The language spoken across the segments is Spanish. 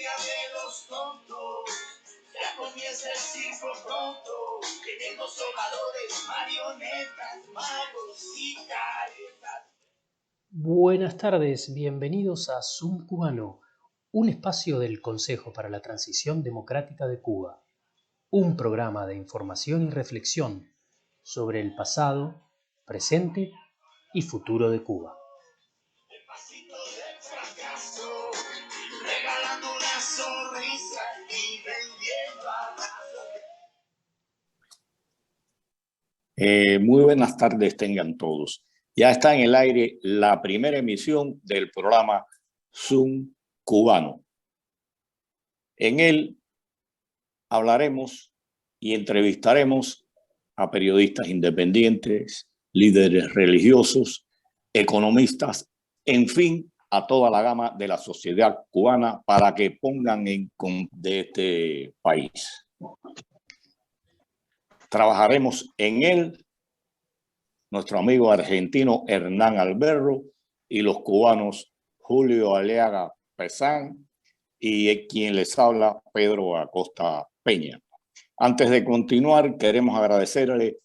comedia de los tontos. Ya comienza el circo pronto. Tenemos somadores, marionetas, magos y caretas. Buenas tardes, bienvenidos a Zoom Cubano, un espacio del Consejo para la Transición Democrática de Cuba, un programa de información y reflexión sobre el pasado, presente y futuro de Cuba. El pasito del fracaso, regalando una sonrisa y vendiendo abrazos. Muy buenas tardes tengan todos. Ya está en el aire la primera emisión del programa Zoom Cubano. En él hablaremos y entrevistaremos a periodistas independientes, líderes religiosos, economistas, en fin, a toda la gama de la sociedad cubana para que pongan de este país. Trabajaremos en él nuestro amigo argentino Hernán Alberro y los cubanos Julio Aliaga Pesán y quien les habla Pedro Acosta Peña. Antes de continuar, queremos agradecerle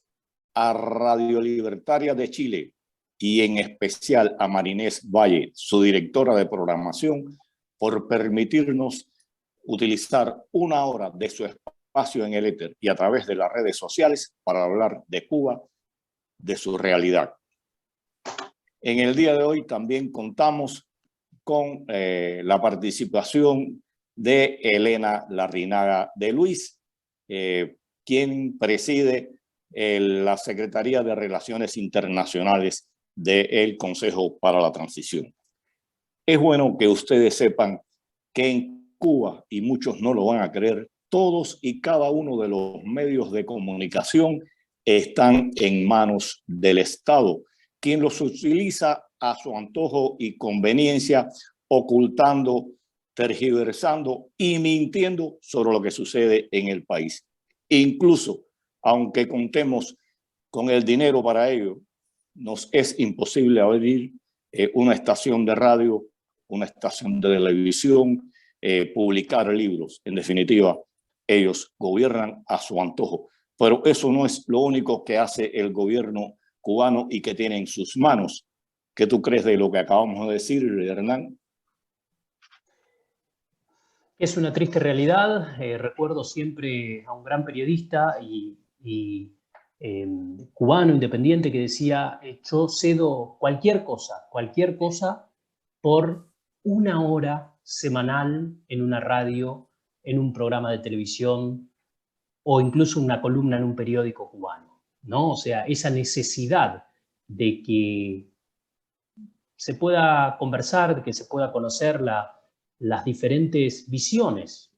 a Radio Libertaria de Chile y en especial a Marinés Valle, su directora de programación, por permitirnos utilizar una hora de su espacio en el éter y a través de las redes sociales para hablar de Cuba, de su realidad. En el día de hoy también contamos con la participación de Elena Larrinaga de Luis, quien preside la Secretaría de Relaciones Internacionales del Consejo para la Transición. Es bueno que ustedes sepan que en Cuba, y muchos no lo van a creer, todos y cada uno de los medios de comunicación están en manos del Estado, quien los utiliza a su antojo y conveniencia, ocultando, tergiversando y mintiendo sobre lo que sucede en el país. Incluso, aunque contemos con el dinero para ello, nos es imposible abrir una estación de radio, una estación de televisión, publicar libros. En definitiva, ellos gobiernan a su antojo. Pero eso no es lo único que hace el gobierno cubano y que tiene en sus manos. ¿Qué tú crees de lo que acabamos de decir, Hernán? Es una triste realidad. Recuerdo siempre a un gran periodista y cubano independiente que decía, yo cedo cualquier cosa por una hora semanal en una radio, en un programa de televisión o incluso una columna en un periódico cubano, ¿no? O sea, esa necesidad de que se pueda conversar, de que se pueda conocer las diferentes visiones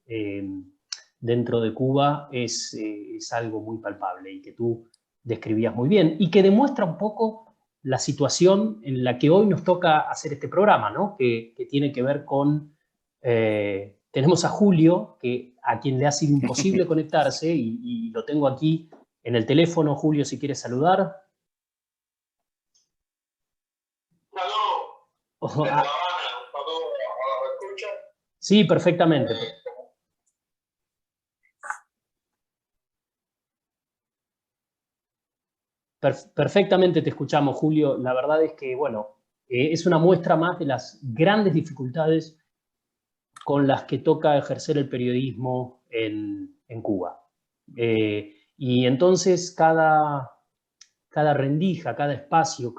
dentro de Cuba es algo muy palpable y que tú describías muy bien y que demuestra un poco la situación en la que hoy nos toca hacer este programa, ¿no? Que tiene que ver con... tenemos a Julio, a quien le ha sido imposible conectarse y lo tengo aquí en el teléfono. Julio, si quieres saludar. Desde La Habana, ¿me escucha? Sí, perfectamente. Perfectamente te escuchamos, Julio. La verdad es que, bueno, es una muestra más de las grandes dificultades con las que toca ejercer el periodismo en Cuba. Y entonces cada rendija, cada espacio,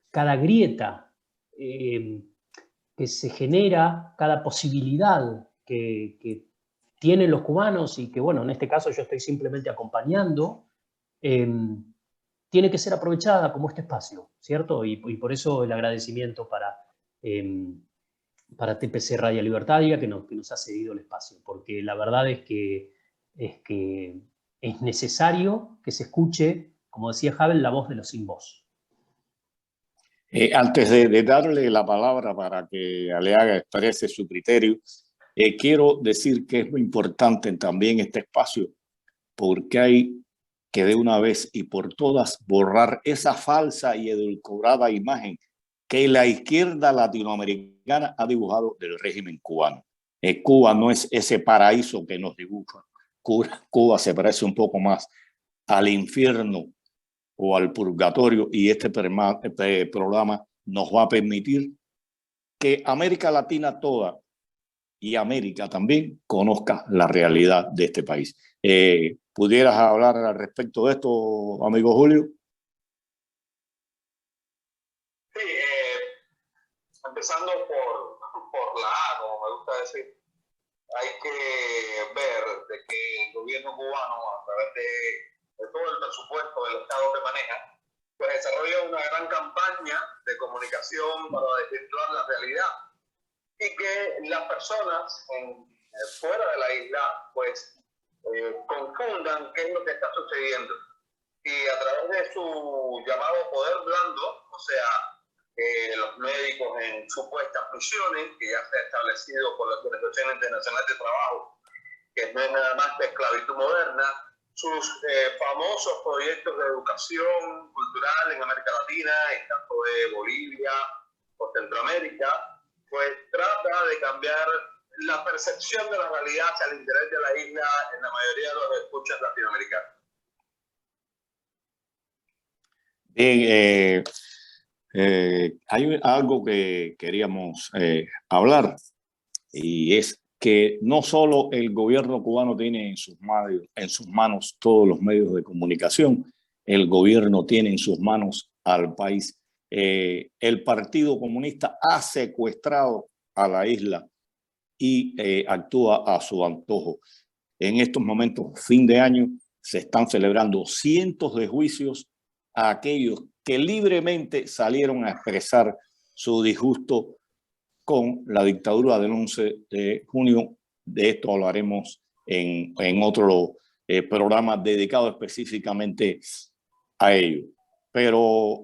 cada grieta que se genera, cada posibilidad que tienen los cubanos y que, bueno, en este caso yo estoy simplemente acompañando, tiene que ser aprovechada como este espacio, ¿cierto? Y por eso el agradecimiento para TPC Radio Libertaria que nos ha cedido el espacio, porque la verdad es que es necesario que se escuche, como decía Havel, la voz de los sin voz. Antes de darle la palabra para que Aleaga exprese su criterio, quiero decir que es muy importante también este espacio, porque hay que de una vez y por todas borrar esa falsa y edulcorada imagen que la izquierda latinoamericana ha dibujado del régimen cubano. Cuba no es ese paraíso que nos dibuja. Cuba se parece un poco más al infierno o al purgatorio, y este programa nos va a permitir que América Latina toda y América también conozca la realidad de este país. ¿Pudieras hablar al respecto de esto, amigo Julio? Sí, empezando por la A, como me gusta decir, hay que ver de que el gobierno cubano, a través de todo el presupuesto del Estado que maneja, pues desarrolla una gran campaña de comunicación para desvirtuar la realidad y que las personas fuera de la isla pues confundan qué es lo que está sucediendo, y a través de su llamado poder blando, o sea, los médicos en supuestas misiones que ya se ha establecido por la Organización Internacional de Trabajo, que no es nada más que esclavitud moderna, sus famosos proyectos de educación cultural en América Latina, en tanto de Bolivia o Centroamérica, pues trata de cambiar la percepción de la realidad hacia el interés de la isla en la mayoría de los escuchas latinoamericanos. Bien, hay algo que queríamos hablar, y es que no solo el gobierno cubano tiene en sus manos todos los medios de comunicación, el gobierno tiene en sus manos al país. El Partido Comunista ha secuestrado a la isla y actúa a su antojo. En estos momentos, fin de año, se están celebrando cientos de juicios a aquellos que libremente salieron a expresar su disgusto con la dictadura del 11 de junio. De esto hablaremos en otro programa dedicado específicamente a ello. Pero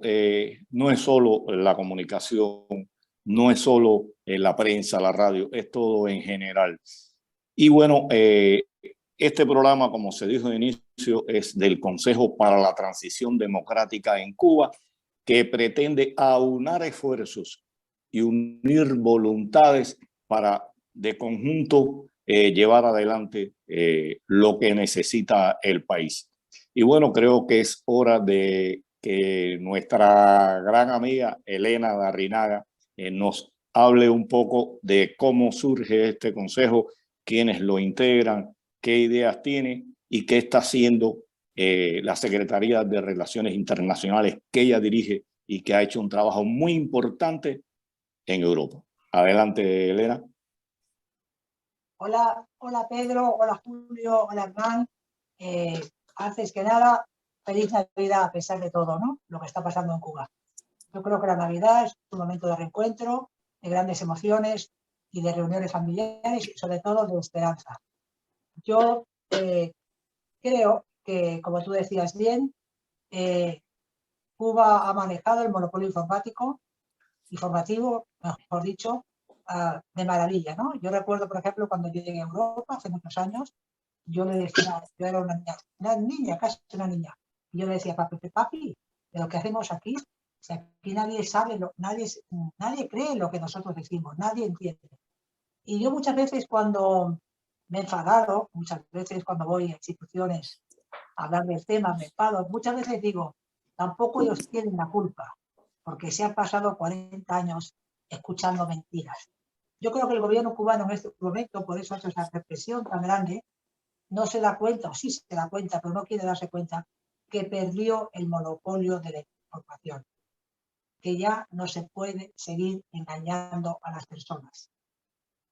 no es solo la comunicación, no es solo la prensa, la radio, es todo en general. Y bueno, este programa, como se dijo de inicio, es del Consejo para la Transición Democrática en Cuba, que pretende aunar esfuerzos y unir voluntades para de conjunto llevar adelante lo que necesita el país. Y bueno, creo que es hora de que nuestra gran amiga Elena Larrinaga nos hable un poco de cómo surge este consejo, quiénes lo integran, qué ideas tiene y qué está haciendo la Secretaría de Relaciones Internacionales que ella dirige y que ha hecho un trabajo muy importante en Europa. Adelante, Elena. Hola, hola Pedro, hola Julio, hola Hernán. Antes que nada, feliz Navidad a pesar de todo, ¿no? Lo que está pasando en Cuba. Yo creo que la Navidad es un momento de reencuentro, de grandes emociones y de reuniones familiares y sobre todo de esperanza. Yo creo que, como tú decías bien, Cuba ha manejado el monopolio informativo, mejor dicho, de maravilla, ¿no? Yo recuerdo, por ejemplo, cuando yo llegué a Europa hace muchos años, yo le decía, yo era una niña, casi una niña, y yo le decía, papi, de lo que hacemos aquí, si aquí nadie sabe, nadie cree lo que nosotros decimos, nadie entiende. Y yo muchas veces cuando me he enfadado, muchas veces cuando voy a instituciones a hablar del tema, me enfado, muchas veces digo, tampoco ellos tienen la culpa, porque se han pasado 40 años escuchando mentiras. Yo creo que el gobierno cubano en este momento, por eso ha hecho esa represión tan grande, no se da cuenta, o sí se da cuenta, pero no quiere darse cuenta, que perdió el monopolio de la información, que ya no se puede seguir engañando a las personas,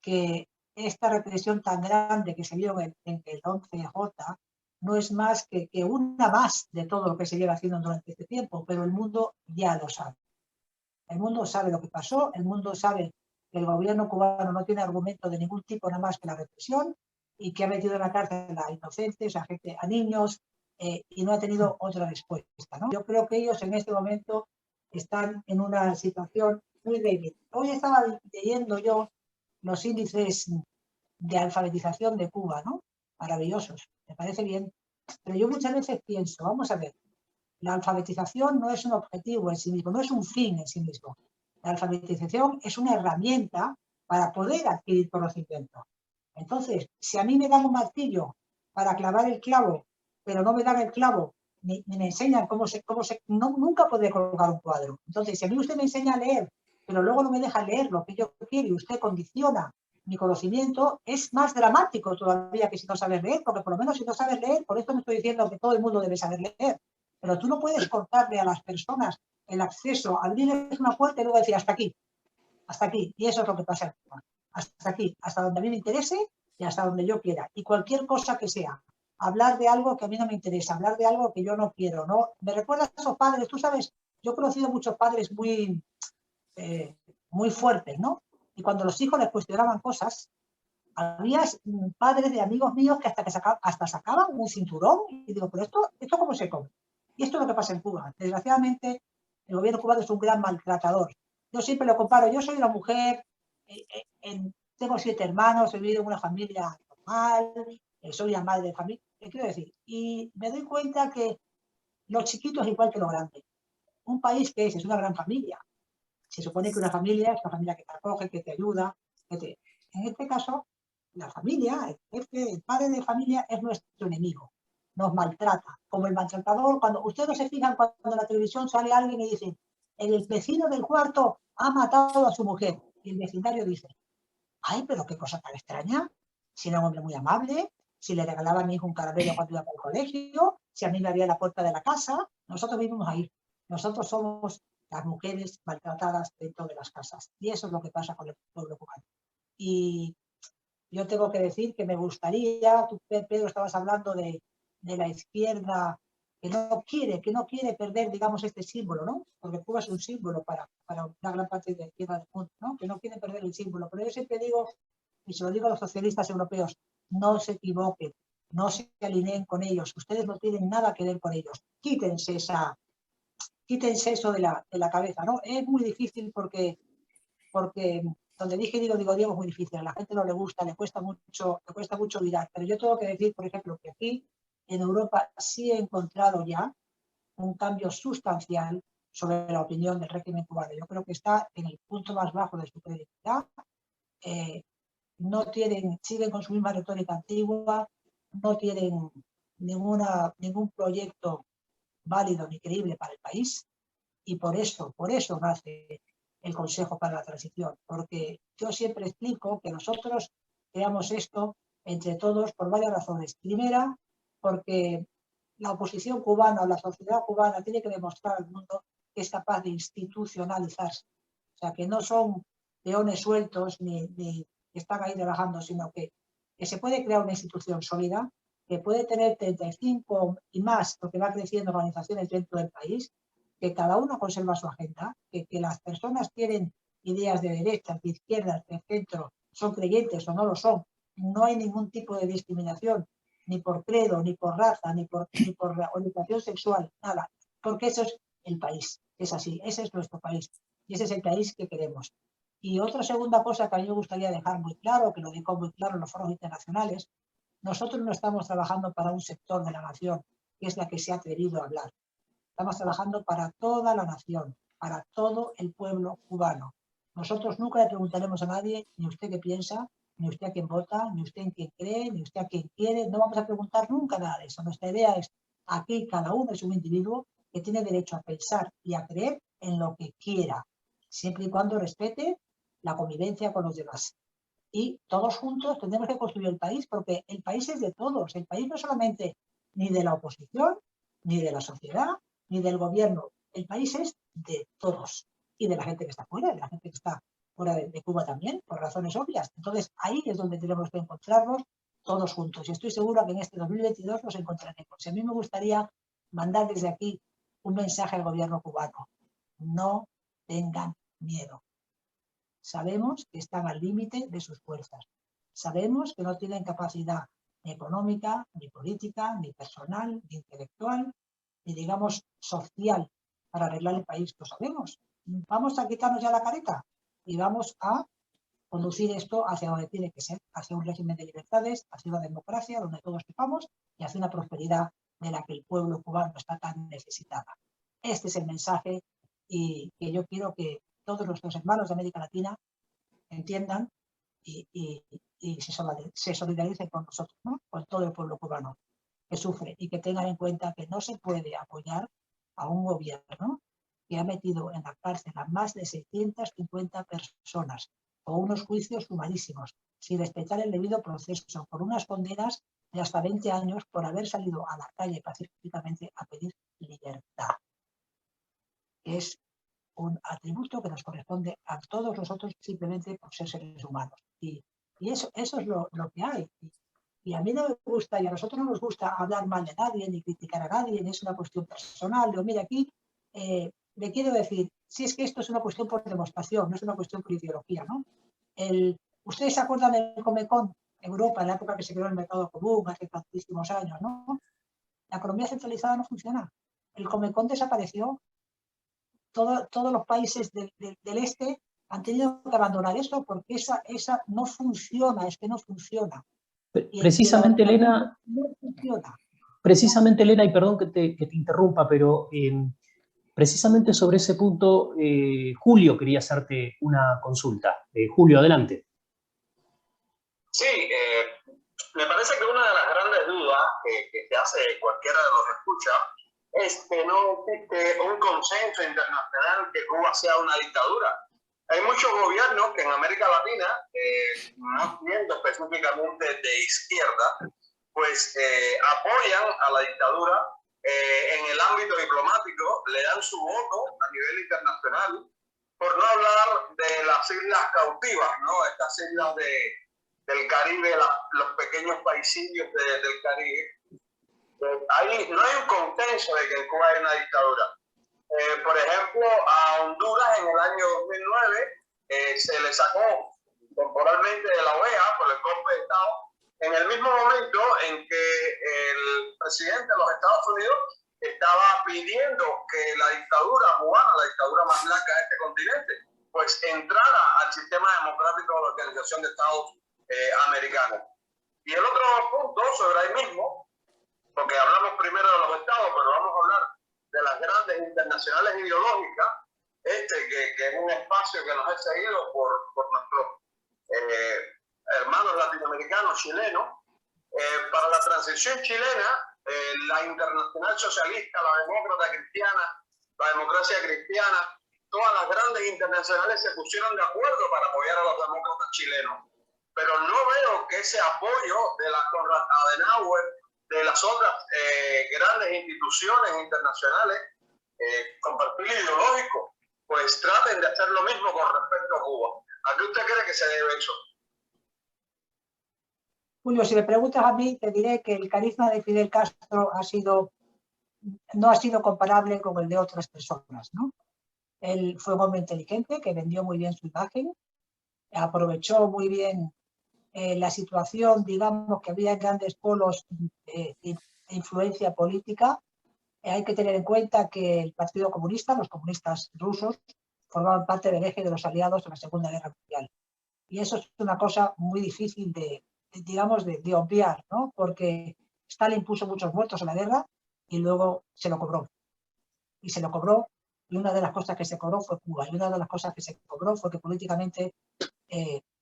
que esta represión tan grande que se vio en el 11J no es más que una más de todo lo que se lleva haciendo durante este tiempo, pero el mundo ya lo sabe. El mundo sabe lo que pasó, el mundo sabe que el gobierno cubano no tiene argumento de ningún tipo nada más que la represión y que ha metido en la cárcel a inocentes, a gente, a niños, y no ha tenido otra respuesta, ¿no? Yo creo que ellos en este momento están en una situación muy débil. Hoy estaba leyendo yo los índices de alfabetización de Cuba, ¿no? Maravillosos, me parece bien. Pero yo muchas veces pienso, vamos a ver, la alfabetización no es un objetivo en sí mismo, no es un fin en sí mismo. La alfabetización es una herramienta para poder adquirir conocimiento. Entonces, si a mí me dan un martillo para clavar el clavo, pero no me dan el clavo, ni me enseñan nunca podré colocar un cuadro. Entonces, si a mí usted me enseña a leer, pero luego no me deja leer lo que yo quiero y usted condiciona mi conocimiento, es más dramático todavía que si no sabes leer, porque por lo menos si no sabes leer, por esto no estoy diciendo que todo el mundo debe saber leer, pero tú no puedes cortarle a las personas el acceso, abrirles una puerta y luego decir hasta aquí, y eso es lo que pasa. Hasta aquí, hasta donde a mí me interese y hasta donde yo quiera. Y cualquier cosa que sea, hablar de algo que a mí no me interesa, hablar de algo que yo no quiero, ¿no? Me recuerda a esos padres, tú sabes, yo he conocido muchos padres muy fuertes, ¿no? Y cuando los hijos les cuestionaban cosas, había padres de amigos míos que hasta sacaban un cinturón y digo, pero esto ¿cómo se come? Y esto es lo que pasa en Cuba. Desgraciadamente, el gobierno cubano es un gran maltratador. Yo siempre lo comparo, yo soy una mujer, tengo 7 hermanos, he vivido en una familia normal, soy la madre de familia, ¿qué quiero decir? Y me doy cuenta que lo chiquito es igual que lo grande. Un país que es una gran familia. Se supone que una familia es una familia que te acoge, que te ayuda. En este caso, la familia, el padre de familia es nuestro enemigo. Nos maltrata. Como el maltratador, cuando ustedes no se fijan cuando en la televisión sale alguien y dice, el vecino del cuarto ha matado a su mujer. Y el vecindario dice, ay, pero qué cosa tan extraña. Si era un hombre muy amable, si le regalaba a mi hijo un caramelo cuando iba para el colegio, si a mí me abría la puerta de la casa, nosotros vivimos ahí. Nosotros somos las mujeres maltratadas dentro de las casas. Y eso es lo que pasa con el pueblo cubano. Y yo tengo que decir que me gustaría, tú, Pedro, estabas hablando de la izquierda que no quiere perder, digamos, este símbolo, ¿no? Porque Cuba es un símbolo para una gran parte de la izquierda del mundo, ¿no? Que no quiere perder el símbolo. Pero yo siempre digo, y se lo digo a los socialistas europeos, no se equivoquen, no se alineen con ellos, ustedes no tienen nada que ver con ellos. Quítense eso de la cabeza, ¿no? Es muy difícil porque donde dije digo, es muy difícil, a la gente no le gusta, le cuesta mucho mirar, pero yo tengo que decir, por ejemplo, que aquí en Europa sí he encontrado ya un cambio sustancial sobre la opinión del régimen cubano. Yo creo que está en el punto más bajo de su credibilidad, siguen con su misma retórica antigua, no tienen ningún proyecto válido ni creíble para el país, y por eso nace el Consejo para la Transición, porque yo siempre explico que nosotros creamos esto entre todos por varias razones. Primera, porque la oposición cubana o la sociedad cubana tiene que demostrar al mundo que es capaz de institucionalizarse. O sea, que no son peones sueltos ni que están ahí trabajando, sino que se puede crear una institución sólida, que puede tener 35 y más, porque va creciendo organizaciones dentro del país, que cada uno conserva su agenda, que las personas tienen ideas de derecha, de izquierda, de centro, son creyentes o no lo son, no hay ningún tipo de discriminación, ni por credo, ni por raza, ni por orientación sexual, nada, porque eso es el país, es así, ese es nuestro país, y ese es el país que queremos. Y otra segunda cosa que a mí me gustaría dejar muy claro, que lo digo muy claro en los foros internacionales, nosotros no estamos trabajando para un sector de la nación, que es la que se ha atrevido a hablar. Estamos trabajando para toda la nación, para todo el pueblo cubano. Nosotros nunca le preguntaremos a nadie, ni usted qué piensa, ni usted a quién vota, ni usted en quién cree, ni usted a quién quiere. No vamos a preguntar nunca nada de eso. Nuestra idea es, aquí cada uno es un individuo que tiene derecho a pensar y a creer en lo que quiera, siempre y cuando respete la convivencia con los demás. Y todos juntos tendremos que construir el país, porque el país es de todos. El país no es solamente ni de la oposición, ni de la sociedad, ni del gobierno. El país es de todos. Y de la gente que está fuera, de la gente que está fuera de Cuba también, por razones obvias. Entonces, ahí es donde tenemos que encontrarnos todos juntos. Y estoy segura que en este 2022 nos encontraremos. Y a mí me gustaría mandar desde aquí un mensaje al gobierno cubano. No tengan miedo. Sabemos que están al límite de sus fuerzas. Sabemos que no tienen capacidad ni económica, ni política, ni personal, ni intelectual, ni digamos social para arreglar el país. Lo sabemos. Vamos a quitarnos ya la careta y vamos a conducir esto hacia donde tiene que ser, hacia un régimen de libertades, hacia una democracia donde todos quepamos y hacia una prosperidad de la que el pueblo cubano está tan necesitada. Este es el mensaje y que yo quiero que todos nuestros hermanos de América Latina entiendan y se solidaricen con nosotros, ¿no? Con todo el pueblo cubano que sufre, y que tengan en cuenta que no se puede apoyar a un gobierno que ha metido en la cárcel a más de 650 personas con unos juicios sumarísimos, sin respetar el debido proceso, por unas condenas de hasta 20 años por haber salido a la calle pacíficamente a pedir libertad. Es un atributo que nos corresponde a todos nosotros simplemente por ser seres humanos. Y eso es lo que hay. Y a mí no me gusta, y a nosotros no nos gusta hablar mal de nadie, ni criticar a nadie, ni es una cuestión personal. Yo, mira, aquí le quiero decir, si es que esto es una cuestión por demostración, no es una cuestión por ideología, ¿no? ¿Ustedes se acuerdan del Comecon? Europa, en la época que se creó el mercado común, hace tantísimos años, ¿no? La economía centralizada no funciona. El Comecon desapareció. Todos los países del este han tenido que abandonar esto porque esa no funciona, es que no funciona. Precisamente, Elena, no funciona. Precisamente, Elena, y perdón que te interrumpa, pero precisamente sobre ese punto, Julio quería hacerte una consulta. Julio, adelante. Sí, me parece que una de las grandes dudas que se hace cualquiera de los que escucha es que no existe un consenso internacional que Cuba sea una dictadura. Hay muchos gobiernos que en América Latina, no siendo específicamente de izquierda, pues apoyan a la dictadura en el ámbito diplomático, le dan su voto a nivel internacional, por no hablar de las islas cautivas, ¿no? Estas islas del Caribe, los pequeños paisillos del Caribe. Ahí no hay un consenso de que en Cuba hay una dictadura. Por ejemplo, a Honduras en el año 2009 se le sacó temporalmente de la OEA por el golpe de Estado, en el mismo momento en que el presidente de los Estados Unidos estaba pidiendo que la dictadura cubana, la dictadura más blanca de este continente, pues entrara al sistema democrático de la Organización de Estados Americanos. Y el otro punto sobre ahí mismo, porque hablamos primero de los estados, pero vamos a hablar de las grandes internacionales ideológicas, que es un espacio que nos ha seguido por nuestros hermanos latinoamericanos, chilenos. Para la transición chilena, la Internacional Socialista, la Demócrata Cristiana, la Democracia Cristiana, todas las grandes internacionales se pusieron de acuerdo para apoyar a los demócratas chilenos. Pero no veo que ese apoyo de la Konrad Adenauer, de las otras grandes instituciones internacionales con perfil ideológico, pues traten de hacer lo mismo con respecto a Cuba. ¿A qué usted cree que se debe eso? Julio, si me preguntas a mí, te diré que el carisma de Fidel Castro no ha sido comparable con el de otras personas, ¿no? Él fue un hombre inteligente que vendió muy bien su imagen, aprovechó muy bien la situación, digamos, que había grandes polos de influencia política. Hay que tener en cuenta que el Partido Comunista, los comunistas rusos, formaban parte del eje de los aliados en la Segunda Guerra Mundial. Y eso es una cosa muy difícil de obviar, ¿no? Porque Stalin puso muchos muertos en la guerra y luego se lo cobró. Y se lo cobró, y una de las cosas que se cobró fue Cuba. Y una de las cosas que se cobró fue que políticamente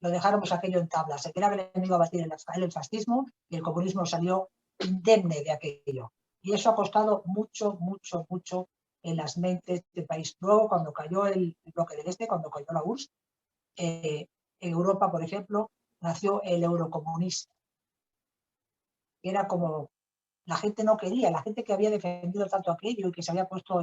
lo dejáramos aquello en tablas. Se creía que el enemigo iba a batir el fascismo y el comunismo salió indemne de aquello. Y eso ha costado mucho, mucho, mucho en las mentes del país. Luego, cuando cayó el bloque del Este, cuando cayó la URSS, en Europa, por ejemplo, nació el eurocomunismo. Era como la gente no quería, la gente que había defendido tanto aquello y que se había puesto,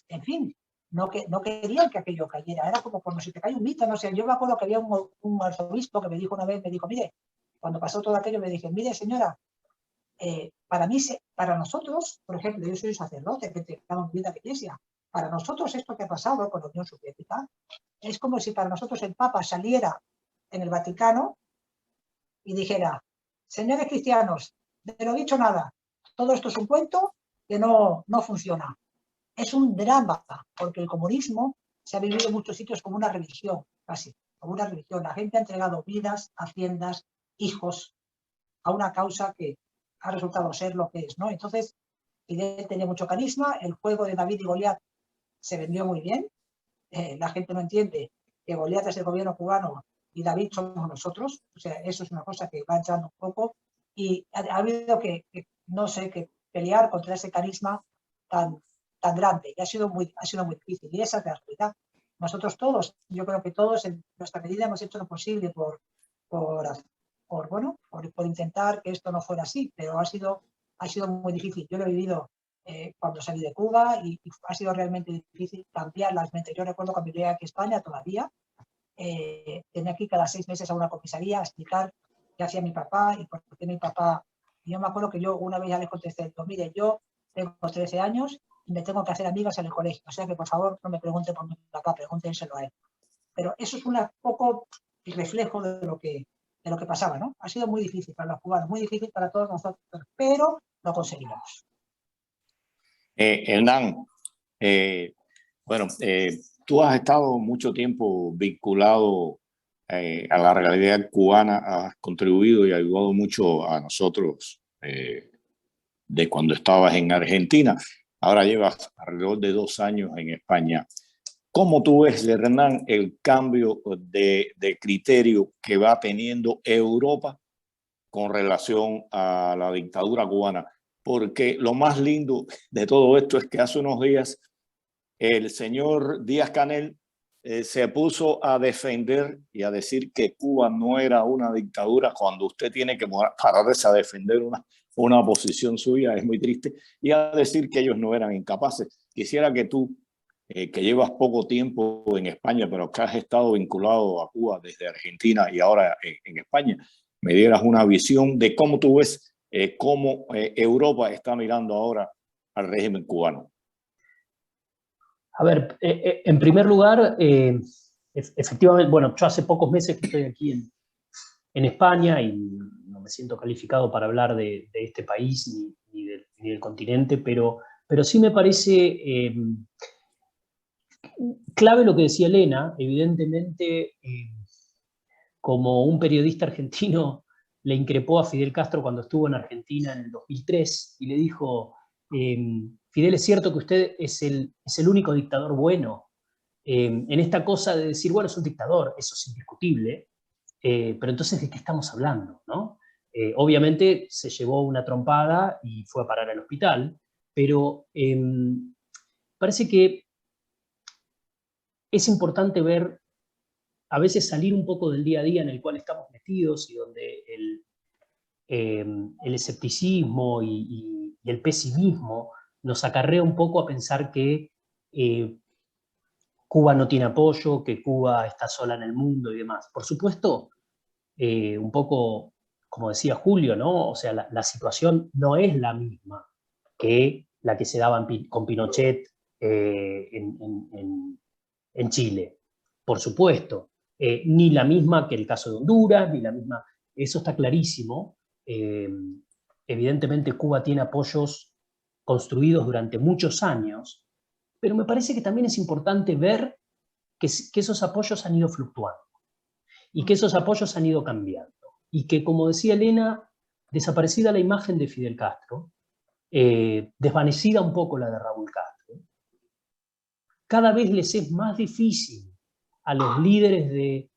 en fin, no querían que aquello cayera. Era como cuando se te cae un mito, no sé. Yo me acuerdo que había un arzobispo que me dijo una vez, me dijo, mire, cuando pasó todo aquello, me dije, mire, señora, para nosotros, por ejemplo, yo soy sacerdote que entregaba mi vida a la iglesia, para nosotros esto que ha pasado con la Unión Soviética es como si para nosotros el Papa saliera en el Vaticano y dijera, señores cristianos, de lo dicho nada, todo esto es un cuento que no funciona. Es un drama, porque el comunismo se ha vivido en muchos sitios como una religión, casi, como una religión. La gente ha entregado vidas, haciendas, hijos, a una causa que ha resultado ser lo que es, ¿no? Entonces, Fidel tenía mucho carisma, el juego de David y Goliat se vendió muy bien, la gente no entiende que Goliat es el gobierno cubano y David somos nosotros. O sea, eso es una cosa que va echando un poco, y ha habido no sé, que pelear contra ese carisma tan grande, y ha sido muy difícil, y esa es la realidad. Nosotros todos, yo creo que todos en nuestra medida hemos hecho lo posible por intentar que esto no fuera así, pero ha sido muy difícil. Yo lo he vivido cuando salí de Cuba, y ha sido realmente difícil cambiar las mentes. Yo recuerdo cuando llegué aquí a España todavía, tenía que ir cada 6 meses a una comisaría a explicar qué hacía mi papá y por qué mi papá. Y yo me acuerdo que yo una vez ya le contesté, mire, yo tengo 13 años y me tengo que hacer amigas en el colegio, o sea que por favor no me pregunte por mi papá, pregúntenselo a él. Pero eso es un poco el reflejo de lo que pasaba, ¿no? Ha sido muy difícil para los cubanos, muy difícil para todos nosotros, pero lo conseguimos. Hernán, bueno, tú has estado mucho tiempo vinculado a la realidad cubana, has contribuido y ayudado mucho a nosotros de cuando estabas en Argentina. Ahora llevas alrededor de 2 años en España. ¿Cómo tú ves, Hernán, el cambio de criterio que va teniendo Europa con relación a la dictadura cubana? Porque lo más lindo de todo esto es que hace unos días el señor Díaz-Canel se puso a defender y a decir que Cuba no era una dictadura, cuando usted tiene que pararse a defender una posición suya, es muy triste, y a decir que ellos no eran incapaces. Quisiera que tú, que llevas poco tiempo en España, pero que has estado vinculado a Cuba desde Argentina y ahora en España, me dieras una visión de cómo tú ves cómo Europa está mirando ahora al régimen cubano. A ver, en primer lugar, efectivamente, bueno, yo hace pocos meses que estoy aquí en España y no me siento calificado para hablar de este país ni del continente, pero sí me parece clave lo que decía Elena. Evidentemente, como un periodista argentino le increpó a Fidel Castro cuando estuvo en Argentina en el 2003 y le dijo, Fidel, es cierto que usted es el único dictador bueno. En esta cosa de decir, bueno, es un dictador, eso es indiscutible, pero entonces, ¿de qué estamos hablando? ¿No? Obviamente se llevó una trompada y fue a parar al hospital, pero parece que es importante ver, a veces salir un poco del día a día en el cual estamos metidos y donde el escepticismo y el pesimismo nos acarrea un poco a pensar que Cuba no tiene apoyo, que Cuba está sola en el mundo y demás. Por supuesto, un poco, como decía Julio, ¿no? O sea, la situación no es la misma que la que se daba con Pinochet en Chile, por supuesto. Ni la misma que el caso de Honduras, ni la misma, eso está clarísimo. Evidentemente Cuba tiene apoyos construidos durante muchos años, pero me parece que también es importante ver que esos apoyos han ido fluctuando y que esos apoyos han ido cambiando. Y que, como decía Elena, desaparecida la imagen de Fidel Castro, desvanecida un poco la de Raúl Castro, cada vez les es más difícil a los líderes de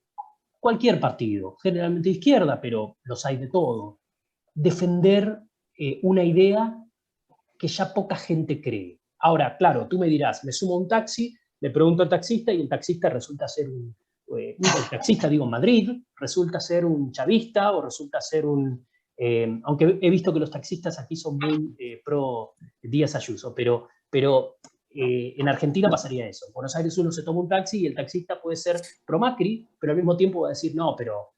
cualquier partido, generalmente de izquierda, pero los hay de todo, defender una idea que ya poca gente cree. Ahora, claro, tú me dirás, me sumo a un taxi, le pregunto al taxista y el taxista resulta ser el taxista, digo, en Madrid, resulta ser un chavista o resulta ser aunque he visto que los taxistas aquí son muy pro Díaz Ayuso, pero en Argentina pasaría eso. En Buenos Aires uno se toma un taxi y el taxista puede ser pro Macri, pero al mismo tiempo va a decir, no, pero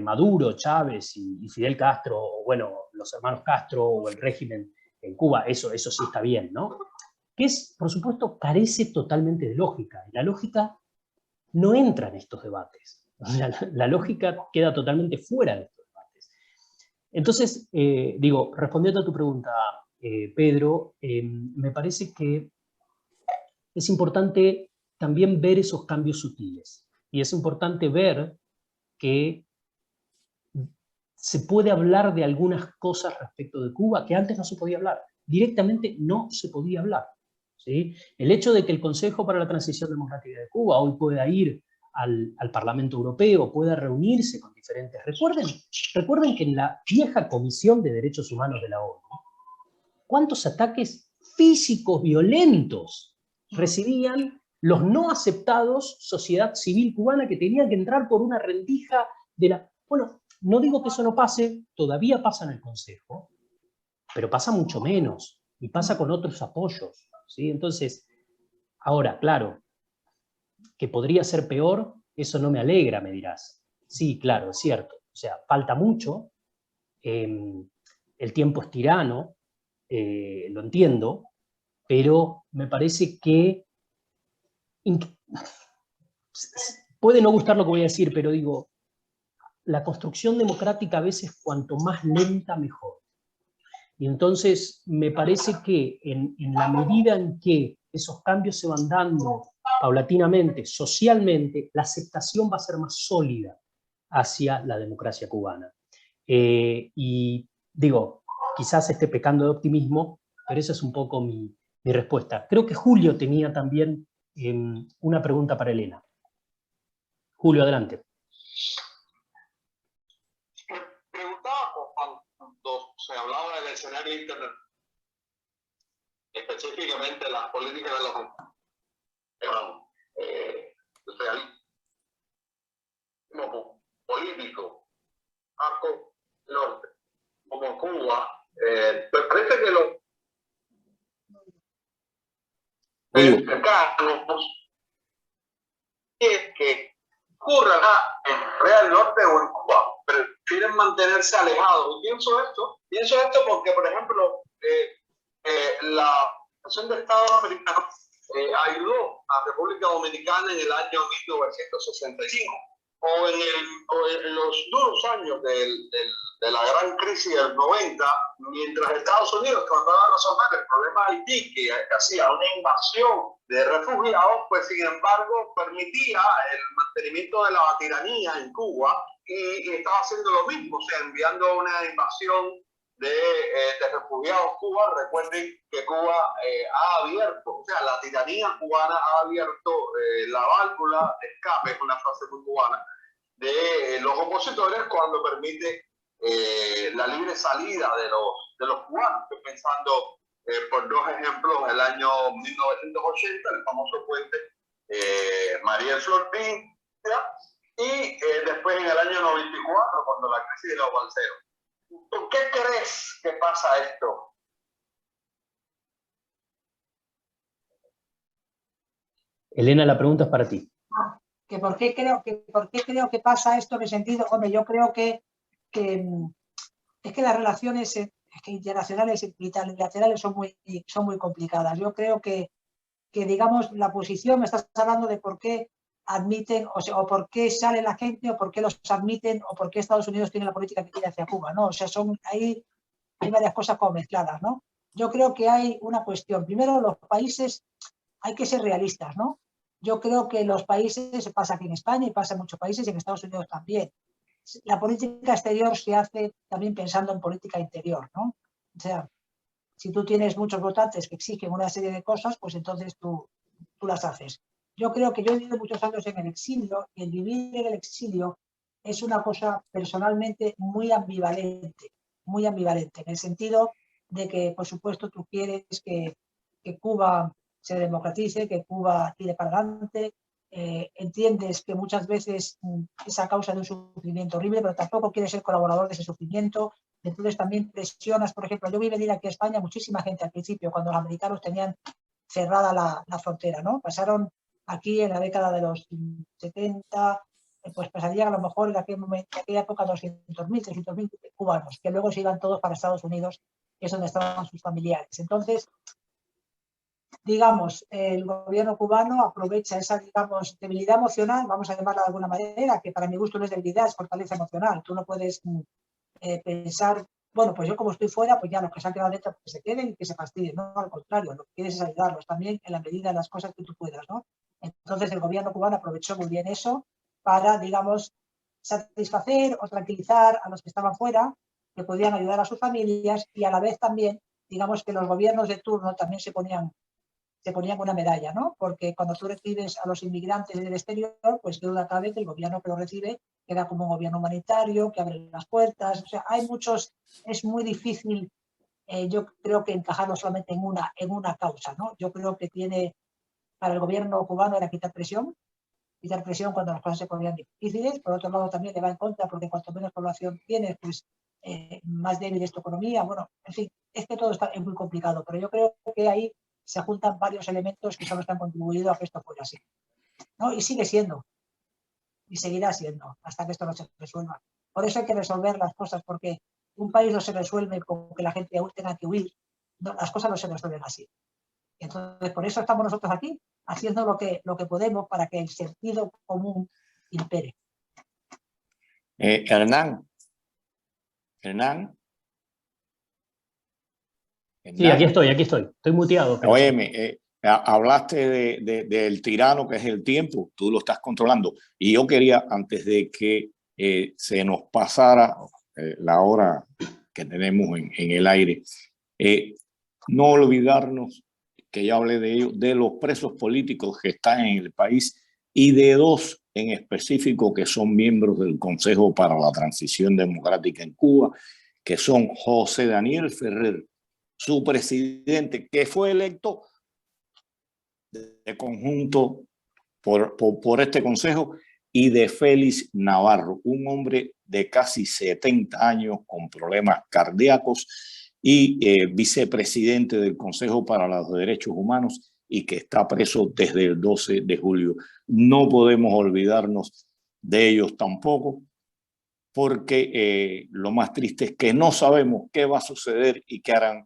Maduro, Chávez y Fidel Castro, o bueno, los hermanos Castro o el régimen en Cuba, eso sí está bien, ¿no? Que por supuesto, carece totalmente de lógica. Y la lógica no entra en estos debates. La lógica queda totalmente fuera de estos debates. Entonces, respondiendo a tu pregunta, Pedro, me parece que es importante también ver esos cambios sutiles. Y es importante ver que se puede hablar de algunas cosas respecto de Cuba que antes no se podía hablar. Directamente no se podía hablar. ¿Sí? El hecho de que el Consejo para la Transición Democrática de Cuba hoy pueda ir al Parlamento Europeo, pueda reunirse con diferentes... Recuerden que en la vieja Comisión de Derechos Humanos de la ONU, ¿cuántos ataques físicos violentos recibían los no aceptados sociedad civil cubana que tenían que entrar por una rendija de la... Bueno, no digo que eso no pase, todavía pasa en el Consejo, pero pasa mucho menos, y pasa con otros apoyos, ¿sí? Entonces, ahora, claro, que podría ser peor, eso no me alegra, me dirás. Sí, claro, es cierto. O sea, falta mucho, el tiempo es tirano, lo entiendo, pero me parece que puede no gustar lo que voy a decir, pero digo, la construcción democrática a veces cuanto más lenta mejor. Y entonces me parece que en la medida en que esos cambios se van dando paulatinamente, socialmente, la aceptación va a ser más sólida hacia la democracia cubana. Y digo, quizás esté pecando de optimismo, pero esa es un poco mi respuesta. Creo que Julio tenía también una pregunta para Elena. Julio, adelante. Me preguntaba cuando se hablaba del escenario internacional, específicamente las políticas de los como político, Arco Norte, como Cuba, me parece que los mexicanos es que ocurra en Real Norte o en Cuba, prefieren mantenerse alejados. Y pienso esto porque, por ejemplo, la Organización de Estados Americanos ayudó a República Dominicana en el año 1965, o en los duros años de la gran crisis del 90, mientras Estados Unidos trataba de resolver el problema de Haití, que hacía una invasión de refugiados, pues sin embargo permitía el mantenimiento de la tiranía en Cuba y estaba haciendo lo mismo, o sea, enviando una invasión de refugiados a Cuba. Recuerden que Cuba ha abierto, o sea, la tiranía cubana ha abierto la válvula de escape, es una frase muy cubana, de los opositores cuando permite la libre salida de los cubanos. Estoy pensando por dos ejemplos, el año 1980, el famoso puente Mariel Flortín, y después en el año 94, cuando la crisis de los balseros. ¿Por qué crees que pasa esto? Elena, la pregunta es para ti. ¿Por qué creo que pasa esto? En el sentido, hombre, yo creo que es que las relaciones internacionales y bilaterales son muy complicadas. Yo creo que digamos, la posición, me estás hablando de por qué admiten, o por qué sale la gente, o por qué los admiten, o por qué Estados Unidos tiene la política que tiene hacia Cuba, ¿no? O sea, hay varias cosas como mezcladas, ¿no? Yo creo que hay una cuestión. Primero, los países, hay que ser realistas, ¿no? Yo creo que los países, pasa aquí en España y pasa en muchos países y en Estados Unidos también. La política exterior se hace también pensando en política interior, ¿no? O sea, si tú tienes muchos votantes que exigen una serie de cosas, pues entonces tú las haces. Yo creo que yo he vivido muchos años en el exilio, y el vivir en el exilio es una cosa personalmente muy ambivalente, en el sentido de que, por supuesto, tú quieres que Cuba se democratice, que Cuba tire para adelante, entiendes que muchas veces es a causa de un sufrimiento horrible, pero tampoco quieres ser colaborador de ese sufrimiento. Entonces también presionas, por ejemplo, yo vi venir aquí a España muchísima gente al principio, cuando los americanos tenían cerrada la frontera, ¿no? Pasaron aquí en la década de los 70, pues pasarían a lo mejor en aquella época 200.000, 300.000 cubanos, que luego se iban todos para Estados Unidos, que es donde estaban sus familiares. Entonces, digamos, el gobierno cubano aprovecha esa, digamos, debilidad emocional, vamos a llamarla de alguna manera, que para mi gusto no es debilidad, es fortaleza emocional. Tú no puedes pensar, bueno, pues yo como estoy fuera, pues ya los que se han quedado dentro que se queden y que se fastidien, no, al contrario, lo que quieres es ayudarlos también en la medida de las cosas que tú puedas, ¿no? Entonces el gobierno cubano aprovechó muy bien eso para, digamos, satisfacer o tranquilizar a los que estaban fuera, que podían ayudar a sus familias, y a la vez también, digamos, que los gobiernos de turno también se ponían se ponían una medalla, ¿no? Porque cuando tú recibes a los inmigrantes del exterior, pues qué duda cabe que el gobierno que lo recibe queda como un gobierno humanitario, que abre las puertas. O sea, hay muchos, es muy difícil, yo creo que encajarlo solamente en una causa, ¿no? Yo creo que para el gobierno cubano era quitar presión cuando las cosas se ponían difíciles. Por otro lado, también le va en contra, porque cuanto menos población tienes, pues más débil es tu economía. Bueno, en fin, es que todo es muy complicado, pero yo creo que ahí se juntan varios elementos que son los que han contribuido a que esto fuera así, ¿no? Y sigue siendo, y seguirá siendo, hasta que esto no se resuelva. Por eso hay que resolver las cosas, porque un país no se resuelve con que la gente tenga que huir. No, las cosas no se resuelven así. Entonces, por eso estamos nosotros aquí, haciendo lo que podemos para que el sentido común impere. Hernán. Sí, aquí estoy. Estoy muteado. Pero óyeme, hablaste del tirano que es el tiempo, tú lo estás controlando. Y yo quería, antes de que se nos pasara la hora que tenemos en el aire, no olvidarnos, que ya hablé de ello, de los presos políticos que están en el país y de dos en específico que son miembros del Consejo para la Transición Democrática en Cuba, que son José Daniel Ferrer, su presidente, que fue electo de conjunto por este consejo, y de Félix Navarro, un hombre de casi 70 años con problemas cardíacos y vicepresidente del Consejo para los Derechos Humanos y que está preso desde el 12 de julio. No podemos olvidarnos de ellos tampoco, porque lo más triste es que no sabemos qué va a suceder y qué harán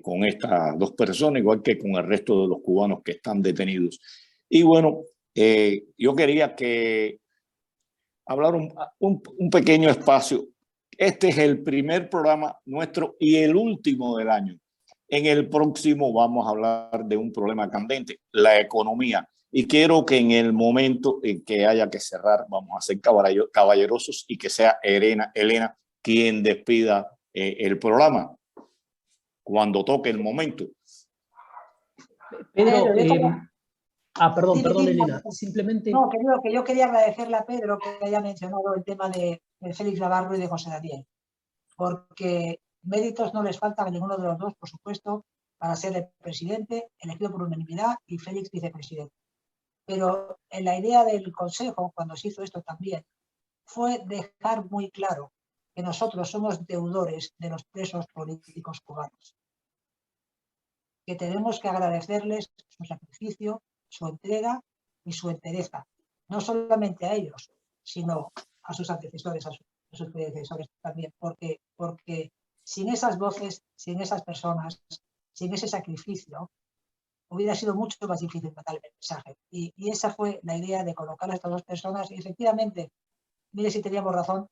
con estas dos personas, igual que con el resto de los cubanos que están detenidos. Y bueno, yo quería hablar un pequeño espacio. Este es el primer programa nuestro y el último del año. En el próximo vamos a hablar de un problema candente, la economía. Y quiero que en el momento en que haya que cerrar, vamos a ser caballerosos y que sea Elena quien despida el programa cuando toque el momento. Pedro, perdón, Sí, Elena, simplemente... No, que yo quería agradecerle a Pedro que haya mencionado el tema de Félix Navarro y de José Daniel, porque méritos no les faltan a ninguno de los dos, por supuesto, para ser el presidente, elegido por unanimidad, y Félix vicepresidente. Pero en la idea del Consejo, cuando se hizo esto también, fue dejar muy claro que nosotros somos deudores de los presos políticos cubanos, que tenemos que agradecerles su sacrificio, su entrega y su entereza, no solamente a ellos, sino a sus antecesores, a sus predecesores también, porque sin esas voces, sin esas personas, sin ese sacrificio, hubiera sido mucho más difícil mandar el mensaje. Y esa fue la idea de colocar a estas dos personas, y efectivamente, mire si teníamos razón,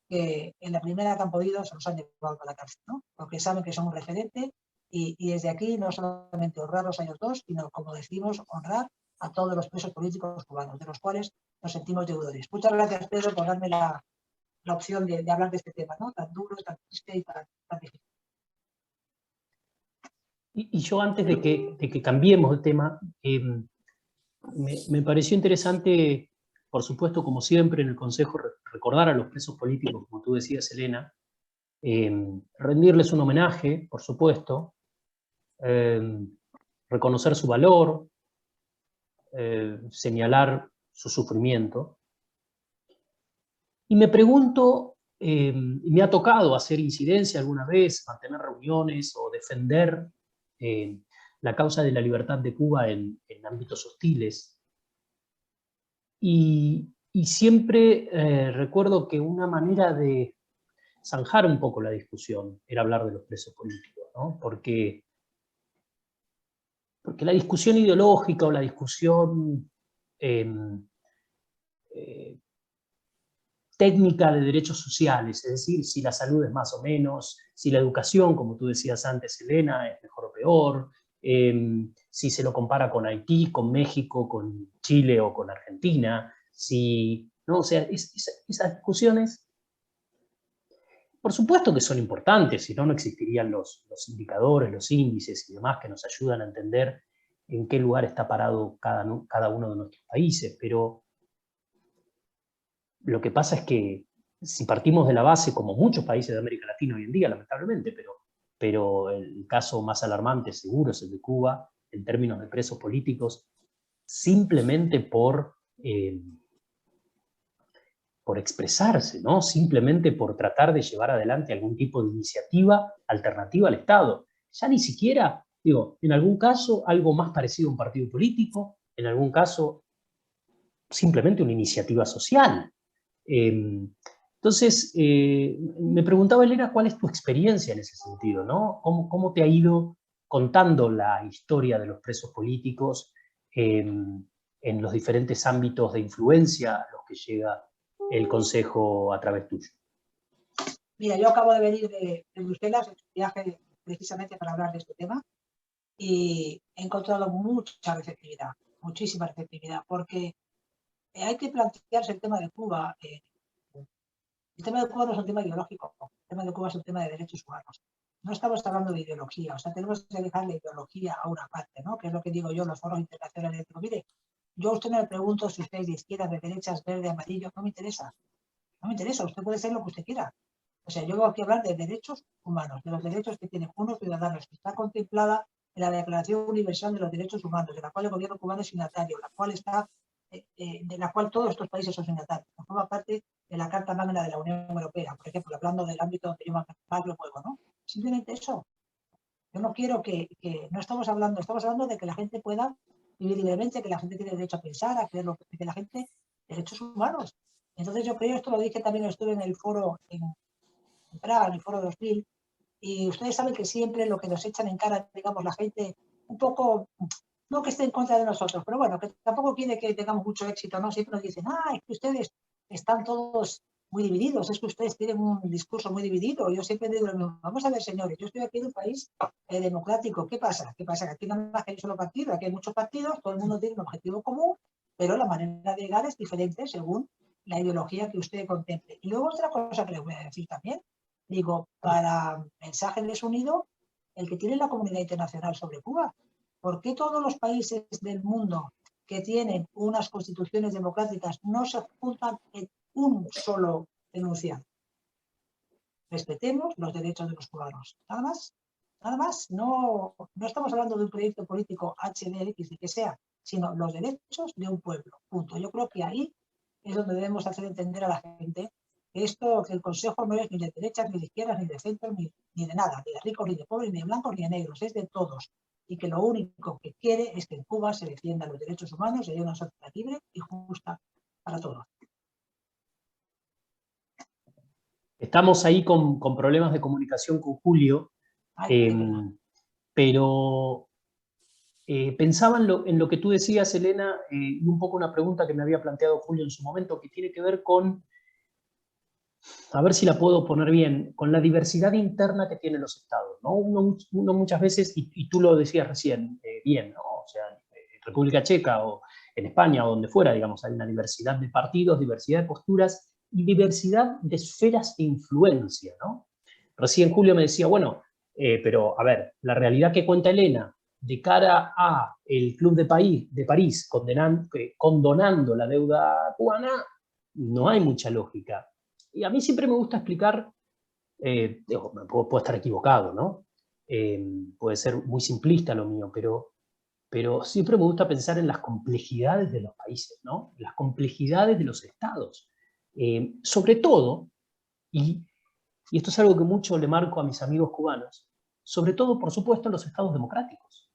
que en la primera que han podido se los han llevado a la cárcel, ¿no? Porque saben que son un referente, y desde aquí no solamente honrarlos a ellos dos, sino, como decimos, honrar a todos los presos políticos cubanos, de los cuales nos sentimos deudores. Muchas gracias, Pedro, por darme la opción de hablar de este tema, ¿no? Tan duro, tan triste y tan difícil. Y yo, antes de que cambiemos de tema, me pareció interesante, por supuesto, como siempre en el Consejo, recordar a los presos políticos, como tú decías, Elena, rendirles un homenaje, por supuesto, reconocer su valor, señalar su sufrimiento. Y me pregunto, me ha tocado hacer incidencia alguna vez, mantener reuniones o defender la causa de la libertad de Cuba en ámbitos hostiles. Y siempre recuerdo que una manera de zanjar un poco la discusión era hablar de los presos políticos, ¿no? Porque la discusión ideológica o la discusión técnica de derechos sociales, es decir, si la salud es más o menos, si la educación, como tú decías antes, Elena, es mejor o peor, si se lo compara con Haití, con México, con Chile o con Argentina, ¿no? O sea, esas discusiones, por supuesto que son importantes, si no, no existirían los indicadores, los índices y demás que nos ayudan a entender en qué lugar está parado cada uno de nuestros países, pero lo que pasa es que si partimos de la base, como muchos países de América Latina hoy en día, lamentablemente, pero el caso más alarmante seguro es el de Cuba, en términos de presos políticos, simplemente por expresarse, ¿no? Simplemente por tratar de llevar adelante algún tipo de iniciativa alternativa al Estado. Ya ni siquiera, digo, en algún caso algo más parecido a un partido político, en algún caso simplemente una iniciativa social. Entonces, me preguntaba, Elena, ¿cuál es tu experiencia en ese sentido, ¿no? ¿Cómo te ha ido contando la historia de los presos políticos en los diferentes ámbitos de influencia a los que llega el Consejo a través tuyo? Mira, yo acabo de venir de Bruselas, en un viaje precisamente para hablar de este tema, y he encontrado mucha receptividad, muchísima receptividad, porque hay que plantearse el tema de Cuba. El tema de Cuba no es un tema ideológico, el tema de Cuba es un tema de derechos humanos. No estamos hablando de ideología, o sea, tenemos que dejar la ideología a una parte, ¿no? Que es lo que digo yo en los foros internacionales. Digo, mire, yo a usted me pregunto si usted es de izquierda, de derechas, verde, amarillo, no me interesa. No me interesa, usted puede ser lo que usted quiera. O sea, yo vengo aquí a hablar de derechos humanos, de los derechos que tienen unos ciudadanos, que está contemplada en la Declaración Universal de los Derechos Humanos, de la cual el gobierno cubano es signatario, de la cual todos estos países son signatarios, que forma parte de la Carta Magna de la Unión Europea, por ejemplo, hablando del ámbito donde yo más lo muevo, ¿no? Simplemente eso. Yo no quiero no estamos hablando de que la gente pueda vivir libremente, que la gente tiene derecho a pensar, a creer lo que la gente, derechos humanos. Entonces yo creo, esto lo dije también, estuve en el foro en Praga, en el foro 2000, y ustedes saben que siempre lo que nos echan en cara, digamos, la gente un poco, no que esté en contra de nosotros, pero bueno, que tampoco quiere que tengamos mucho éxito, ¿no? Siempre nos dicen, es que ustedes están todos muy divididos, es que ustedes tienen un discurso muy dividido. Yo siempre digo lo mismo, vamos a ver, señores, yo estoy aquí en un país democrático, ¿qué pasa? ¿Qué pasa? Que aquí no hay un solo partido, aquí hay muchos partidos, todo el mundo tiene un objetivo común, pero la manera de llegar es diferente según la ideología que usted contemple. Y luego otra cosa que les voy a decir también, digo, para mensaje desunido, el que tiene la comunidad internacional sobre Cuba. ¿Por qué todos los países del mundo que tienen unas constituciones democráticas no se juntan en un solo denunciante? Respetemos los derechos de los cubanos. Nada más. Nada más. No estamos hablando de un proyecto político HDX, de que sea, sino los derechos de un pueblo. Punto. Yo creo que ahí es donde debemos hacer entender a la gente que el Consejo no es ni de derechas, ni de izquierdas, ni de centro, ni de nada, ni de ricos, ni de pobres, ni de blancos, ni de negros, es de todos. Y que lo único que quiere es que en Cuba se defiendan los derechos humanos y haya una sociedad libre y justa para todos. Estamos ahí con problemas de comunicación con Julio, pero pensaba en lo que tú decías, Elena, y un poco una pregunta que me había planteado Julio en su momento, que tiene que ver con, a ver si la puedo poner bien, con la diversidad interna que tienen los estados, ¿no? Uno muchas veces, y tú lo decías recién, bien, ¿no? O sea, en República Checa o en España o donde fuera, digamos, hay una diversidad de partidos, diversidad de posturas y diversidad de esferas de influencia, ¿no? Recién Julio me decía, bueno, pero a ver, la realidad que cuenta Elena de cara a el Club de París condonando la deuda cubana, no hay mucha lógica. Y a mí siempre me gusta explicar, puedo estar equivocado, ¿no? Puede ser muy simplista lo mío, pero siempre me gusta pensar en las complejidades de los países, ¿no? Las complejidades de los estados. Sobre todo, y esto es algo que mucho le marco a mis amigos cubanos, sobre todo, por supuesto, en los estados democráticos.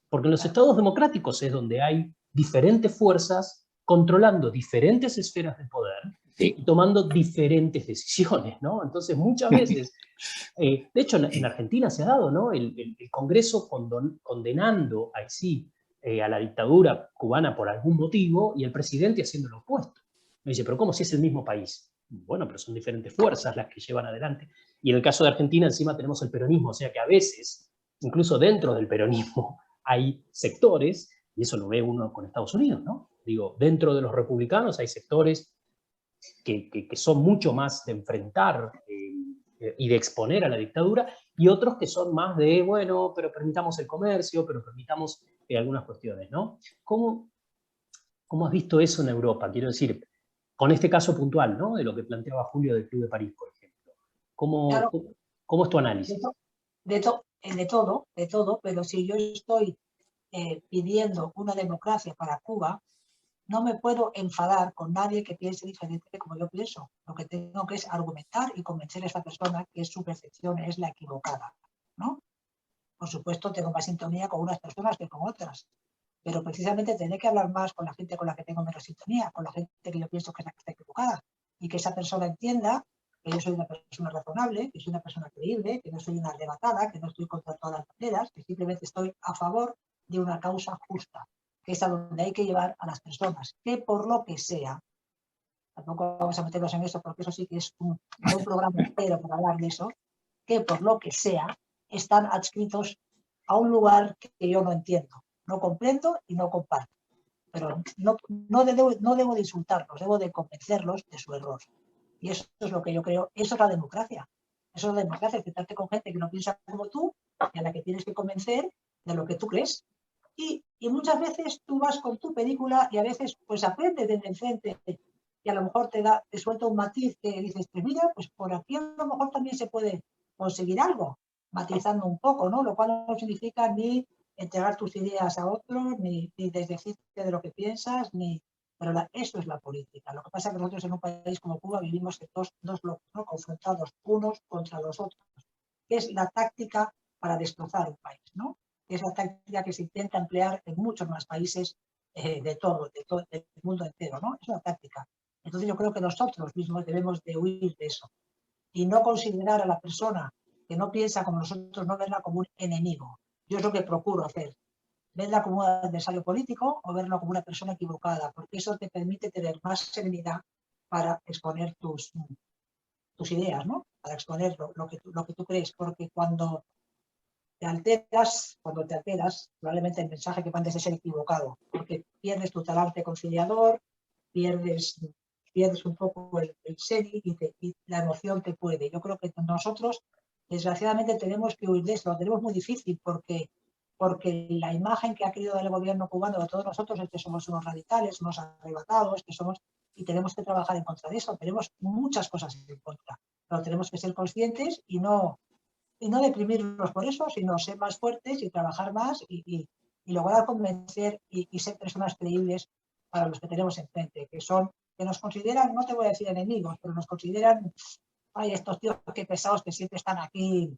Porque en los estados democráticos es donde hay diferentes fuerzas controlando diferentes esferas de poder, sí, y tomando diferentes decisiones, ¿no? Entonces, muchas veces, de hecho, en Argentina se ha dado, ¿no? El Congreso condenando a la dictadura cubana por algún motivo y el presidente haciendo lo opuesto. Me dice, pero ¿cómo si es el mismo país? Bueno, pero son diferentes fuerzas las que llevan adelante. Y en el caso de Argentina, encima tenemos el peronismo, o sea que a veces, incluso dentro del peronismo, hay sectores, y eso lo ve uno con Estados Unidos, ¿no? Digo, dentro de los republicanos hay sectores que son mucho más de enfrentar y de exponer a la dictadura, y otros que son más de, bueno, pero permitamos el comercio, pero permitamos algunas cuestiones, ¿no? ¿Cómo has visto eso en Europa? Quiero decir, con este caso puntual, ¿no? De lo que planteaba Julio del Club de París, por ejemplo. Claro, ¿Cómo es tu análisis? de todo, pero si yo estoy pidiendo una democracia para Cuba, no me puedo enfadar con nadie que piense diferente de como yo pienso. Lo que tengo que es argumentar y convencer a esa persona que su percepción es la equivocada, ¿no? Por supuesto, tengo más sintonía con unas personas que con otras, pero precisamente tendré que hablar más con la gente con la que tengo menos sintonía, con la gente que yo pienso que es la que está equivocada, y que esa persona entienda que yo soy una persona razonable, que soy una persona creíble, que no soy una arrebatada, que no estoy contra todas las banderas, que simplemente estoy a favor de una causa justa, que es a donde hay que llevar a las personas, que por lo que sea, tampoco vamos a meternos en eso porque eso sí que es un programa entero para hablar de eso, que por lo que sea están adscritos a un lugar que yo no entiendo, no comprendo y no comparto. Pero no debo de insultarlos, debo de convencerlos de su error. Y eso es lo que yo creo, eso es la democracia. Eso es la democracia, sentarte con gente que no piensa como tú y a la que tienes que convencer de lo que tú crees. Y muchas veces tú vas con tu película y a veces pues aprendes de enfrente y a lo mejor te suelta un matiz que dices, pues mira, pues por aquí a lo mejor también se puede conseguir algo, matizando un poco, ¿no? Lo cual no significa ni entregar tus ideas a otros, ni desdecirte de lo que piensas, pero eso es la política. Lo que pasa es que nosotros en un país como Cuba vivimos en dos bloques, ¿no? Confrontados unos contra los otros, que es la táctica para destrozar un país, ¿no? Que es la táctica que se intenta emplear en muchos más países del mundo entero, ¿no? Es una táctica. Entonces yo creo que nosotros mismos debemos de huir de eso y no considerar a la persona que no piensa como nosotros, no verla como un enemigo. Yo es lo que procuro hacer, verla como un adversario político o verla como una persona equivocada, porque eso te permite tener más serenidad para exponer tus ideas, ¿no? Para exponer lo que tú crees, porque cuando te alteras, probablemente el mensaje que mandes es el equivocado, porque pierdes tu talante conciliador, pierdes un poco el serio y la emoción te puede. Yo creo que nosotros, desgraciadamente, tenemos que huir de eso. Lo tenemos muy difícil porque la imagen que ha querido dar el gobierno cubano de todos nosotros es que somos unos radicales, unos arrebatados, y tenemos que trabajar en contra de eso. Tenemos muchas cosas en contra, pero tenemos que ser conscientes y no deprimirnos por eso, sino ser más fuertes y trabajar más y lograr convencer y ser personas creíbles para los que tenemos enfrente, que nos consideran, no te voy a decir enemigos, pero nos consideran, ay, estos tíos que pesados que siempre están aquí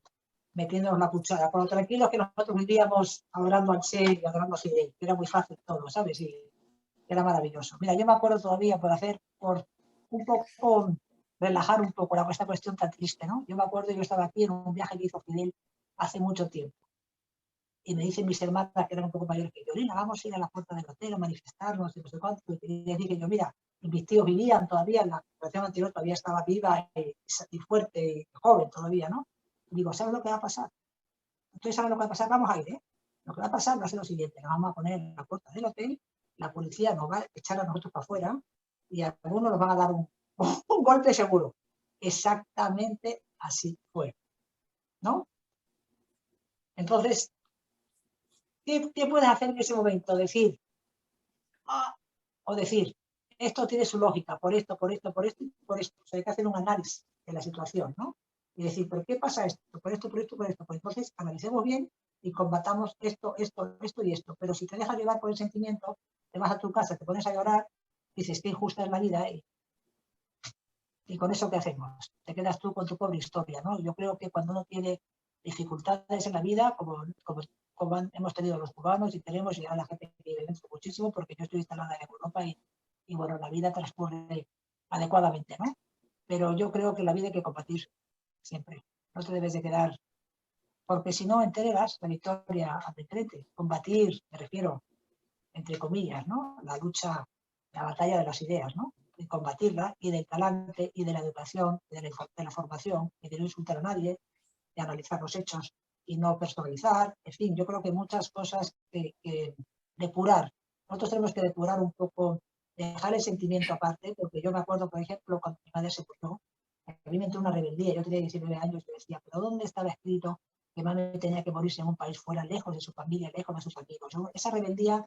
metiéndonos la cuchara, con lo tranquilos que nosotros vivíamos adorando al ser y adorando a Fidel, que era muy fácil todo, ¿sabes? Y era maravilloso. Mira, yo me acuerdo todavía por un poco relajar un poco esta cuestión tan triste, ¿no? Yo me acuerdo, yo estaba aquí en un viaje que hizo Fidel hace mucho tiempo. Y me dicen mis hermanas, que eran un poco mayores que yo, Lina, vamos a ir a la puerta del hotel a manifestarnos y no sé cuánto. Y les dije yo, mira, mis tíos vivían todavía, la generación anterior todavía estaba viva y fuerte y joven todavía, ¿no? Y digo, ¿sabes lo que va a pasar? Entonces, ¿sabes lo que va a pasar? Vamos a ir, ¿eh? Lo que va a pasar va a ser lo siguiente, nos vamos a poner en la puerta del hotel, la policía nos va a echar a nosotros para afuera y a algunos nos van a dar un golpe seguro. Exactamente así fue, ¿no? Entonces, ¿qué puedes hacer en ese momento? Decir, o decir, esto tiene su lógica, por esto, por esto, por esto y por esto. O sea, hay que hacer un análisis de la situación, ¿no? Y decir, ¿por qué pasa esto? Por esto, por esto, por esto. Pues entonces analicemos bien y combatamos esto y esto. Pero si te dejas llevar por el sentimiento, te vas a tu casa, te pones a llorar, dices, qué injusta es la vida, y con eso, ¿qué hacemos? Te quedas tú con tu pobre historia, ¿no? Yo creo que cuando uno tiene dificultades en la vida, como hemos tenido los cubanos y tenemos, y ahora la gente que vive dentro muchísimo, porque yo estoy instalada en Europa y bueno, la vida transcurre adecuadamente, ¿no? Pero yo creo que la vida hay que combatir siempre. No te debes de quedar, porque si no entregas la victoria al frente. Combatir, me refiero, entre comillas, ¿no? La lucha, la batalla de las ideas, ¿no? De combatirla y del talante y de la educación, de la formación y de no insultar a nadie, de analizar los hechos y no personalizar. En fin, yo creo que muchas cosas que depurar. Nosotros tenemos que depurar un poco, dejar el sentimiento aparte, porque yo me acuerdo, por ejemplo, cuando mi madre se murió, a mí me entró una rebeldía, yo tenía 19 años y decía, pero ¿dónde estaba escrito que mami tenía que morirse en un país fuera, lejos de su familia, lejos de sus amigos. Esa rebeldía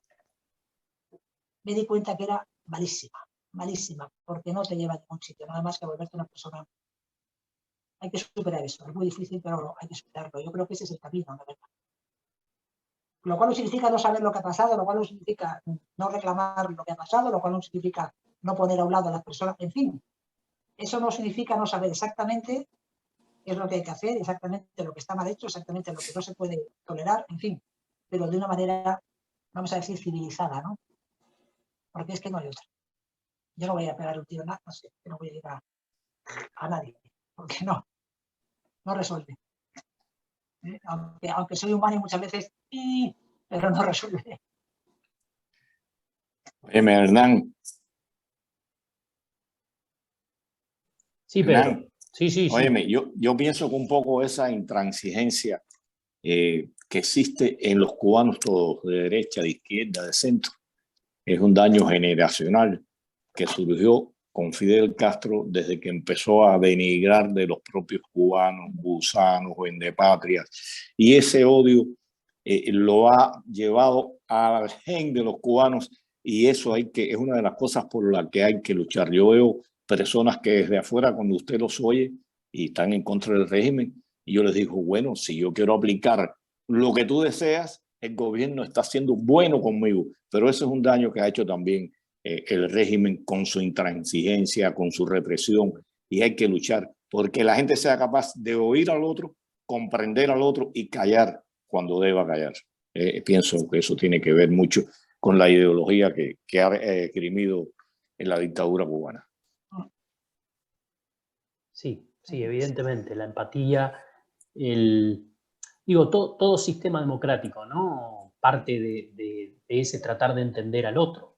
me di cuenta que era malísima, malísima, porque no te lleva a ningún sitio, nada más que volverte una persona. Hay que superar eso, es muy difícil, pero hay que superarlo. Yo creo que ese es el camino, la verdad. Lo cual no significa no saber lo que ha pasado, lo cual no significa no reclamar lo que ha pasado, lo cual no significa no poner a un lado a las personas, en fin. Eso no significa no saber exactamente qué es lo que hay que hacer, exactamente lo que está mal hecho, exactamente lo que no se puede tolerar, en fin, pero de una manera, vamos a decir, civilizada, ¿no? Porque es que no hay otra. Yo no voy a pegar un tiro, no sé, que no voy a ir a nadie, porque no resuelve. Aunque soy humano y muchas veces, pero no resuelve. Óyeme, Hernán. Sí, Pedro. Hernán, Sí. Óyeme, yo pienso que un poco esa intransigencia que existe en los cubanos todos, de derecha, de izquierda, de centro, es un daño generacional que surgió con Fidel Castro desde que empezó a denigrar de los propios cubanos, gusanos, vendepatrias, y ese odio lo ha llevado al gen de los cubanos, y eso es una de las cosas por las que hay que luchar. Yo veo personas que desde afuera, cuando usted los oye y están en contra del régimen, y yo les digo, bueno, si yo quiero aplicar lo que tú deseas, el gobierno está siendo bueno conmigo, pero eso es un daño que ha hecho también el régimen con su intransigencia, con su represión, y hay que luchar porque la gente sea capaz de oír al otro, comprender al otro y callar cuando deba callar. Pienso que eso tiene que ver mucho con la ideología que ha esgrimido en la dictadura cubana. Sí, evidentemente, la empatía, todo sistema democrático, ¿no? Parte de ese tratar de entender al otro,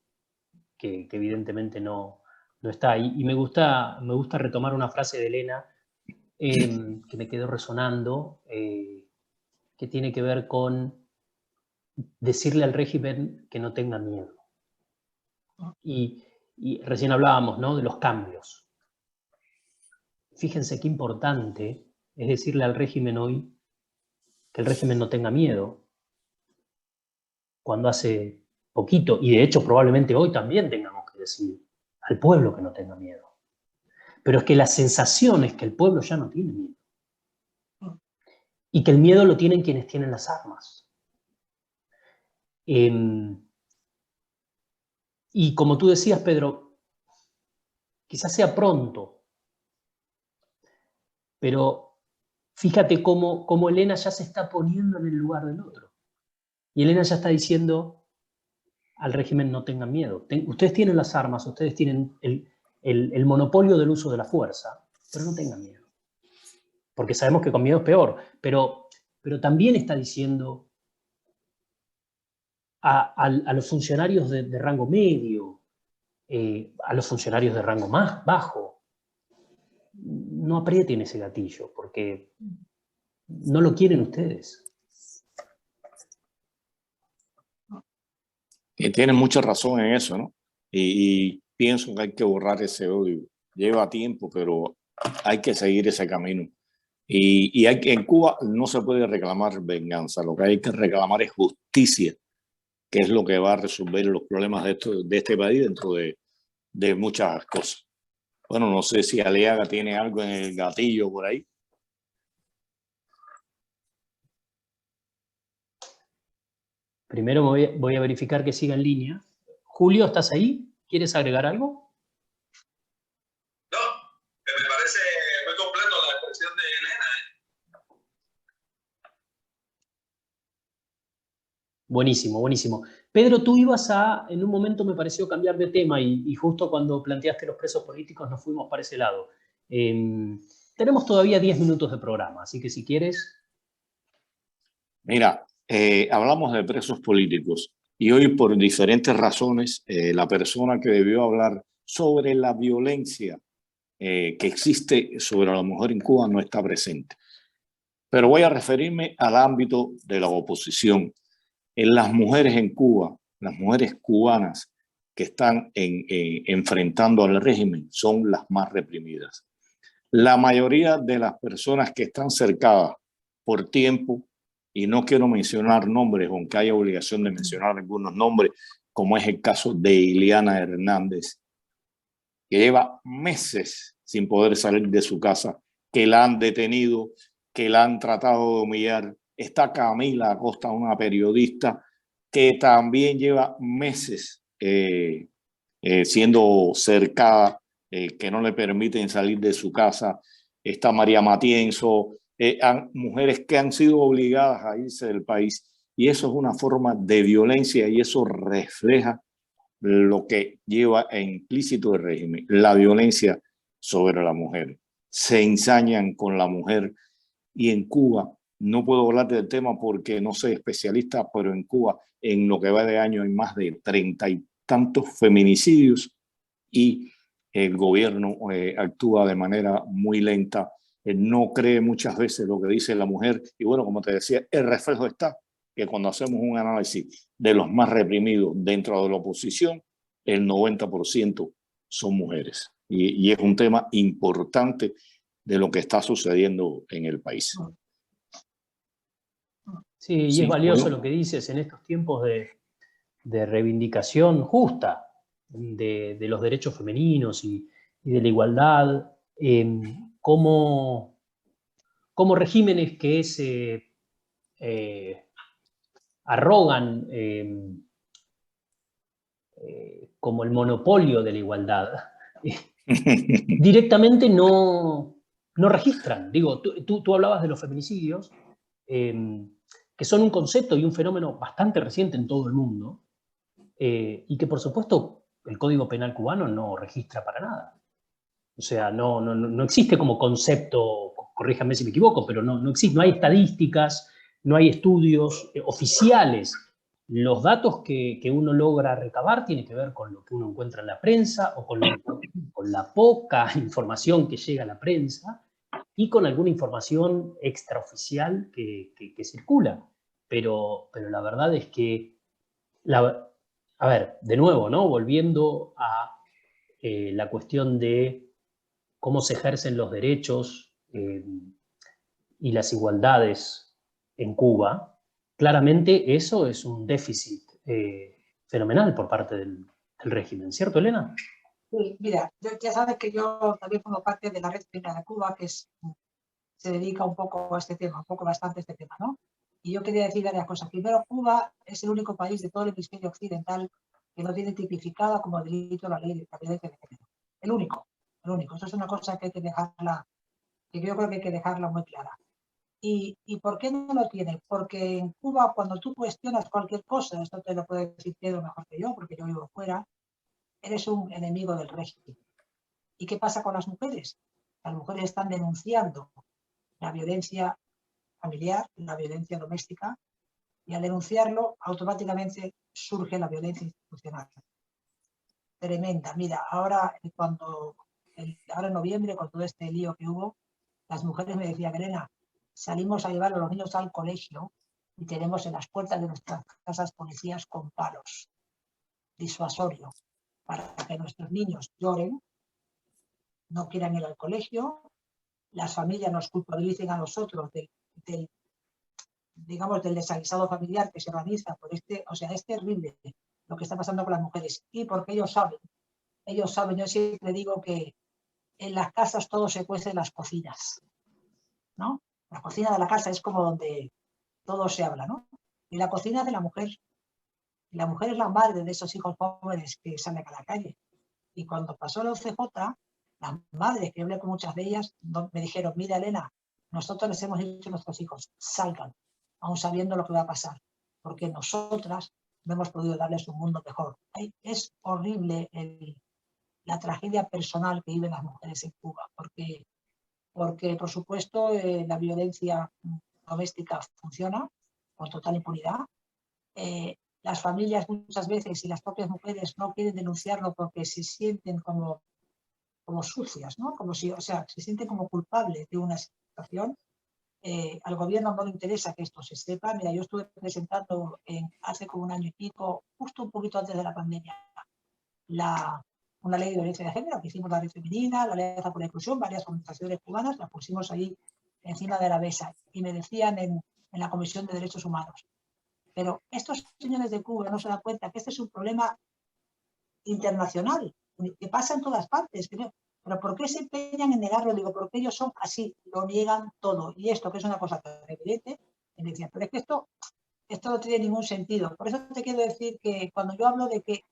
que evidentemente no está ahí. Y me gusta retomar una frase de Elena que me quedó resonando, que tiene que ver con decirle al régimen que no tenga miedo. Y recién hablábamos, ¿no?, de los cambios. Fíjense qué importante es decirle al régimen hoy que el régimen no tenga miedo, cuando hace poquito, y de hecho probablemente hoy también tengamos que decir al pueblo que no tenga miedo. Pero es que la sensación es que el pueblo ya no tiene miedo. Y que el miedo lo tienen quienes tienen las armas. Y como tú decías, Pedro, quizás sea pronto, pero fíjate cómo Elena ya se está poniendo en el lugar del otro. Y Elena ya está diciendo al régimen no tengan miedo. Ustedes tienen las armas, ustedes tienen el monopolio del uso de la fuerza, pero no tengan miedo. Porque sabemos que con miedo es peor, pero también está diciendo a los funcionarios de rango medio, a los funcionarios de rango más bajo, no aprieten ese gatillo, porque no lo quieren ustedes. Tienen mucha razón en eso, ¿no? Y pienso que hay que borrar ese odio. Lleva tiempo, pero hay que seguir ese camino. Y en Cuba no se puede reclamar venganza, lo que hay que reclamar es justicia, que es lo que va a resolver los problemas de este país dentro de muchas cosas. Bueno, no sé si Aliaga tiene algo en el gatillo por ahí. Primero voy a verificar que siga en línea. Julio, ¿estás ahí? ¿Quieres agregar algo? No, que me parece muy completo la expresión de Elena. Buenísimo, buenísimo. Pedro, tú ibas en un momento me pareció cambiar de tema y justo cuando planteaste los presos políticos nos fuimos para ese lado. Tenemos todavía 10 minutos de programa, así que si quieres... Mira, hablamos de presos políticos y hoy por diferentes razones la persona que debió hablar sobre la violencia que existe sobre la mujer en Cuba no está presente. Pero voy a referirme al ámbito de la oposición. En las mujeres en Cuba, las mujeres cubanas que están enfrentando al régimen son las más reprimidas. La mayoría de las personas que están cercadas por tiempo, y no quiero mencionar nombres, aunque haya obligación de mencionar algunos nombres, como es el caso de Iliana Hernández, que lleva meses sin poder salir de su casa, que la han detenido, que la han tratado de humillar. Está Camila Acosta, una periodista que también lleva meses siendo cercada, que no le permiten salir de su casa. Está María Matienzo, mujeres que han sido obligadas a irse del país. Y eso es una forma de violencia y eso refleja lo que lleva implícito el régimen, la violencia sobre la mujer. Se ensañan con la mujer y en Cuba, no puedo hablar del tema porque no soy especialista, pero en Cuba en lo que va de año hay más de 30 y tantos feminicidios y el gobierno actúa de manera muy lenta, no cree muchas veces lo que dice la mujer y bueno, como te decía, el reflejo está que cuando hacemos un análisis de los más reprimidos dentro de la oposición, el 90% son mujeres. Y es un tema importante de lo que está sucediendo en el país. Sí, y sí, es valioso bueno, lo que dices en estos tiempos de reivindicación justa de los derechos femeninos y de la igualdad, cómo regímenes que se arrogan como el monopolio de la igualdad, directamente no registran. Digo, tú hablabas de los feminicidios, que son un concepto y un fenómeno bastante reciente en todo el mundo, y que por supuesto el Código Penal cubano no registra para nada. O sea, no existe como concepto, corríjame si me equivoco, pero no existe, no hay estadísticas, no hay estudios oficiales. Los datos que uno logra recabar tienen que ver con lo que uno encuentra en la prensa o con la poca información que llega a la prensa y con alguna información extraoficial que circula. Pero la verdad es que, a ver, de nuevo, ¿no? Volviendo a la cuestión de cómo se ejercen los derechos y las igualdades en Cuba, claramente eso es un déficit fenomenal por parte del régimen, ¿cierto, Elena? Sí, mira, ya sabes que yo también formo parte de la Red Femenina de Cuba, que se dedica un poco a este tema, un poco bastante a este tema, ¿no? Y yo quería decir varias cosas. Primero, Cuba es el único país de todo el hemisferio occidental que no tiene tipificada como delito la ley de la violencia de género. El único, el único. Eso es una cosa que hay que dejarla, que yo creo que hay que dejarla muy clara. ¿Y por qué no lo tiene? Porque en Cuba, cuando tú cuestionas cualquier cosa, esto te lo puede decir Pedro mejor que yo, porque yo vivo fuera, eres un enemigo del régimen. ¿Y qué pasa con las mujeres? Las mujeres están denunciando la violencia familiar, la violencia doméstica, y al denunciarlo automáticamente surge la violencia institucional. Tremenda. Mira, ahora en noviembre, con todo este lío que hubo, las mujeres me decían, Elena, salimos a llevar a los niños al colegio y tenemos en las puertas de nuestras casas policías con palos, disuasorio, para que nuestros niños lloren, no quieran ir al colegio, las familias nos culpabilicen a nosotros digamos, del desaguisado familiar que se organiza por o sea, es terrible lo que está pasando con las mujeres. Y porque ellos saben, yo siempre digo que en las casas todo se cuece en las cocinas, ¿no? La cocina de la casa es como donde todo se habla, ¿no? Y la cocina de la mujer. Y la mujer es la madre de esos hijos jóvenes que salen a la calle. Y cuando pasó la OCJ, las madres, que hablé con muchas de ellas, me dijeron, mira, Elena, nosotros les hemos dicho a nuestros hijos, salgan, aún sabiendo lo que va a pasar, porque nosotras no hemos podido darles un mundo mejor. Es horrible la tragedia personal que viven las mujeres en Cuba, porque por supuesto, la violencia doméstica funciona con total impunidad. Las familias muchas veces y las propias mujeres no quieren denunciarlo porque se sienten como sucias, ¿no? Como si, o sea, se sienten como culpables de una situación. Al gobierno no le interesa que esto se sepa. Mira, yo estuve presentando hace como un año y pico, justo un poquito antes de la pandemia, una ley de violencia de género, que hicimos la Red Femenina, la Alianza por la Inclusión, varias organizaciones cubanas, la pusimos ahí encima de la mesa y me decían en la Comisión de Derechos Humanos, pero estos señores de Cuba no se dan cuenta que este es un problema internacional, que pasa en todas partes. Pero ¿por qué se empeñan en negarlo? Digo, porque ellos son así, lo niegan todo. Y esto, que es una cosa tan evidente, me decían, pero es que esto no tiene ningún sentido. Por eso te quiero decir que cuando yo hablo de que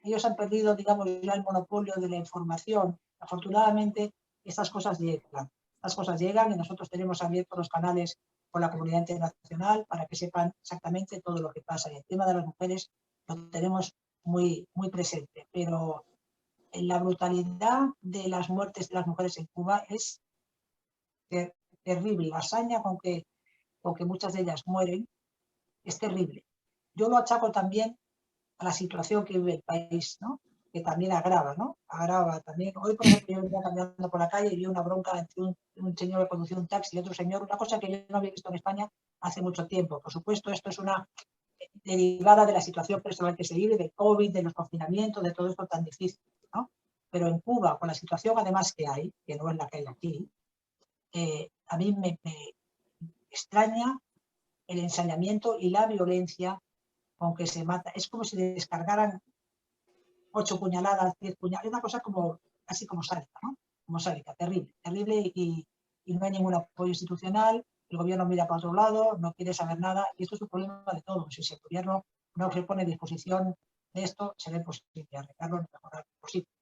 ellos han perdido, digamos, ya el monopolio de la información, afortunadamente estas cosas llegan. Las cosas llegan y nosotros tenemos abiertos los canales con la comunidad internacional para que sepan exactamente todo lo que pasa. Y el tema de las mujeres lo tenemos muy, muy presente. Pero la brutalidad de las muertes de las mujeres en Cuba es terrible. La hazaña con que muchas de ellas mueren es terrible. Yo lo achaco también a la situación que vive el país, ¿no? Que también agrava, ¿no? Agrava también. Hoy, por ejemplo, yo venía caminando por la calle y vi una bronca entre un señor que conducía un taxi y otro señor, una cosa que yo no había visto en España hace mucho tiempo. Por supuesto, esto es una derivada de la situación personal que se vive, de COVID, de los confinamientos, de todo esto tan difícil, ¿no? Pero en Cuba, con la situación además que hay, que no es la que hay aquí, a mí me extraña el ensañamiento y la violencia con que se mata. Es como si descargaran 8 puñaladas, 10 puñaladas, una cosa como, así como sádica, ¿no? Como sádica, terrible, terrible, y no hay ningún apoyo institucional, el gobierno mira para otro lado, no quiere saber nada, y esto es un problema de todos. Si el gobierno no se pone a disposición de esto, será imposible arreglarlo ni mejorarlo.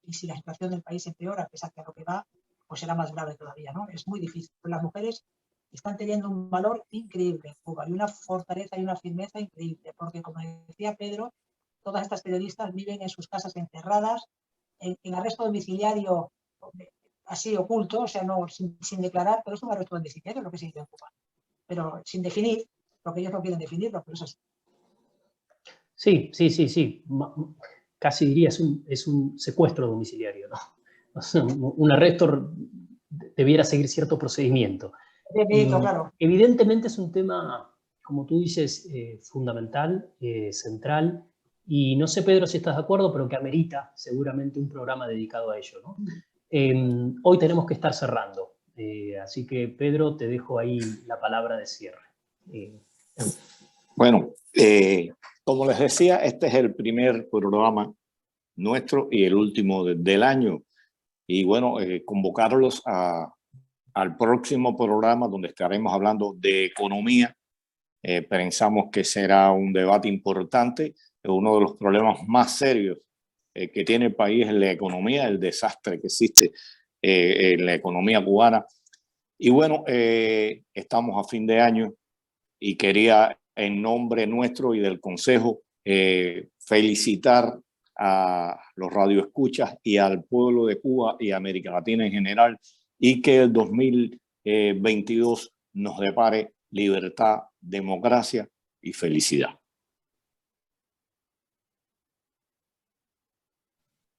Y si la situación del país empeora, que es hacia lo que va, pues será más grave todavía, ¿no? Es muy difícil. Pero las mujeres están teniendo un valor increíble en Cuba y una fortaleza y una firmeza increíble, porque como decía Pedro, todas estas periodistas viven en sus casas encerradas, en arresto domiciliario así oculto, o sea, no sin declarar, pero es un arresto domiciliario lo que se dice en Cuba. Pero sin definir, lo que ellos no quieren definirlo, pero eso es. Sí. Casi diría es un secuestro domiciliario, ¿no? O sea, un arresto debiera seguir cierto procedimiento. Claro. Evidentemente es un tema, como tú dices, fundamental, central, y no sé, Pedro, si estás de acuerdo, pero que amerita seguramente un programa dedicado a ello, ¿no? Hoy tenemos que estar cerrando, así que, Pedro, te dejo ahí la palabra de cierre. Bueno, como les decía, este es el primer programa nuestro y el último del año. Y bueno, convocarlos al próximo programa donde estaremos hablando de economía. Pensamos que será un debate importante. Uno de los problemas más serios que tiene el país es la economía, el desastre que existe en la economía cubana. Y bueno, estamos a fin de año y quería, en nombre nuestro y del Consejo, felicitar a los radioescuchas y al pueblo de Cuba y América Latina en general, y que el 2022 nos depare libertad, democracia y felicidad.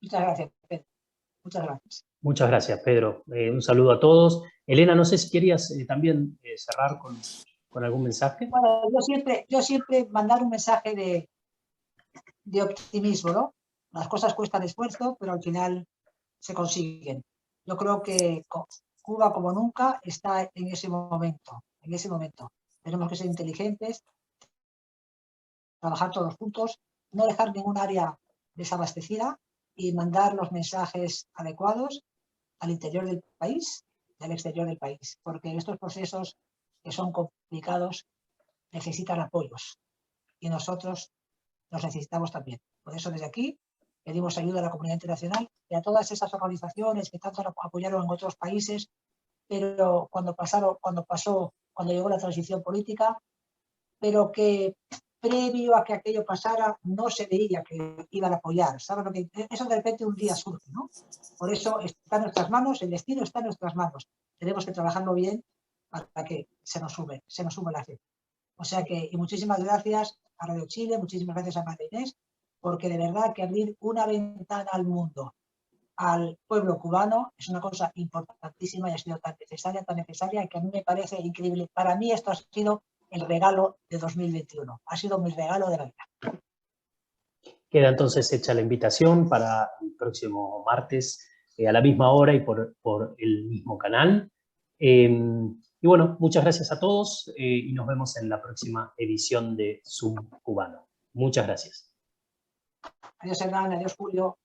Muchas gracias, Pedro. Muchas gracias. Muchas gracias, Pedro. Un saludo a todos. Elena, no sé si querías también cerrar con algún mensaje. Bueno, yo siempre mandar un mensaje de optimismo, ¿no? Las cosas cuestan esfuerzo, pero al final se consiguen. Yo creo que Cuba, como nunca, está en ese momento. Tenemos que ser inteligentes, trabajar todos juntos, no dejar ningún área desabastecida y mandar los mensajes adecuados al interior del país y al exterior del país, porque estos procesos que son complicados necesitan apoyos y nosotros los necesitamos también. Por eso desde aquí pedimos ayuda a la comunidad internacional y a todas esas organizaciones que tanto apoyaron en otros países, pero cuando llegó la transición política, pero que previo a que aquello pasara no se veía que iban a apoyar. ¿Sabes lo que? Eso de repente un día surge, ¿no? Por eso está en nuestras manos, el destino está en nuestras manos. Tenemos que trabajarlo bien para que se nos sube la fe. O sea que, y muchísimas gracias a Radio Chile, muchísimas gracias a María Inés, porque de verdad que abrir una ventana al mundo, al pueblo cubano, es una cosa importantísima y ha sido tan necesaria, que a mí me parece increíble. Para mí esto ha sido el regalo de 2021. Ha sido mi regalo de Navidad. Queda entonces hecha la invitación para el próximo martes a la misma hora y por el mismo canal. Y bueno, muchas gracias a todos y nos vemos en la próxima edición de Zoom Cubano. Muchas gracias. Adiós, Hernán. Adiós, Julio.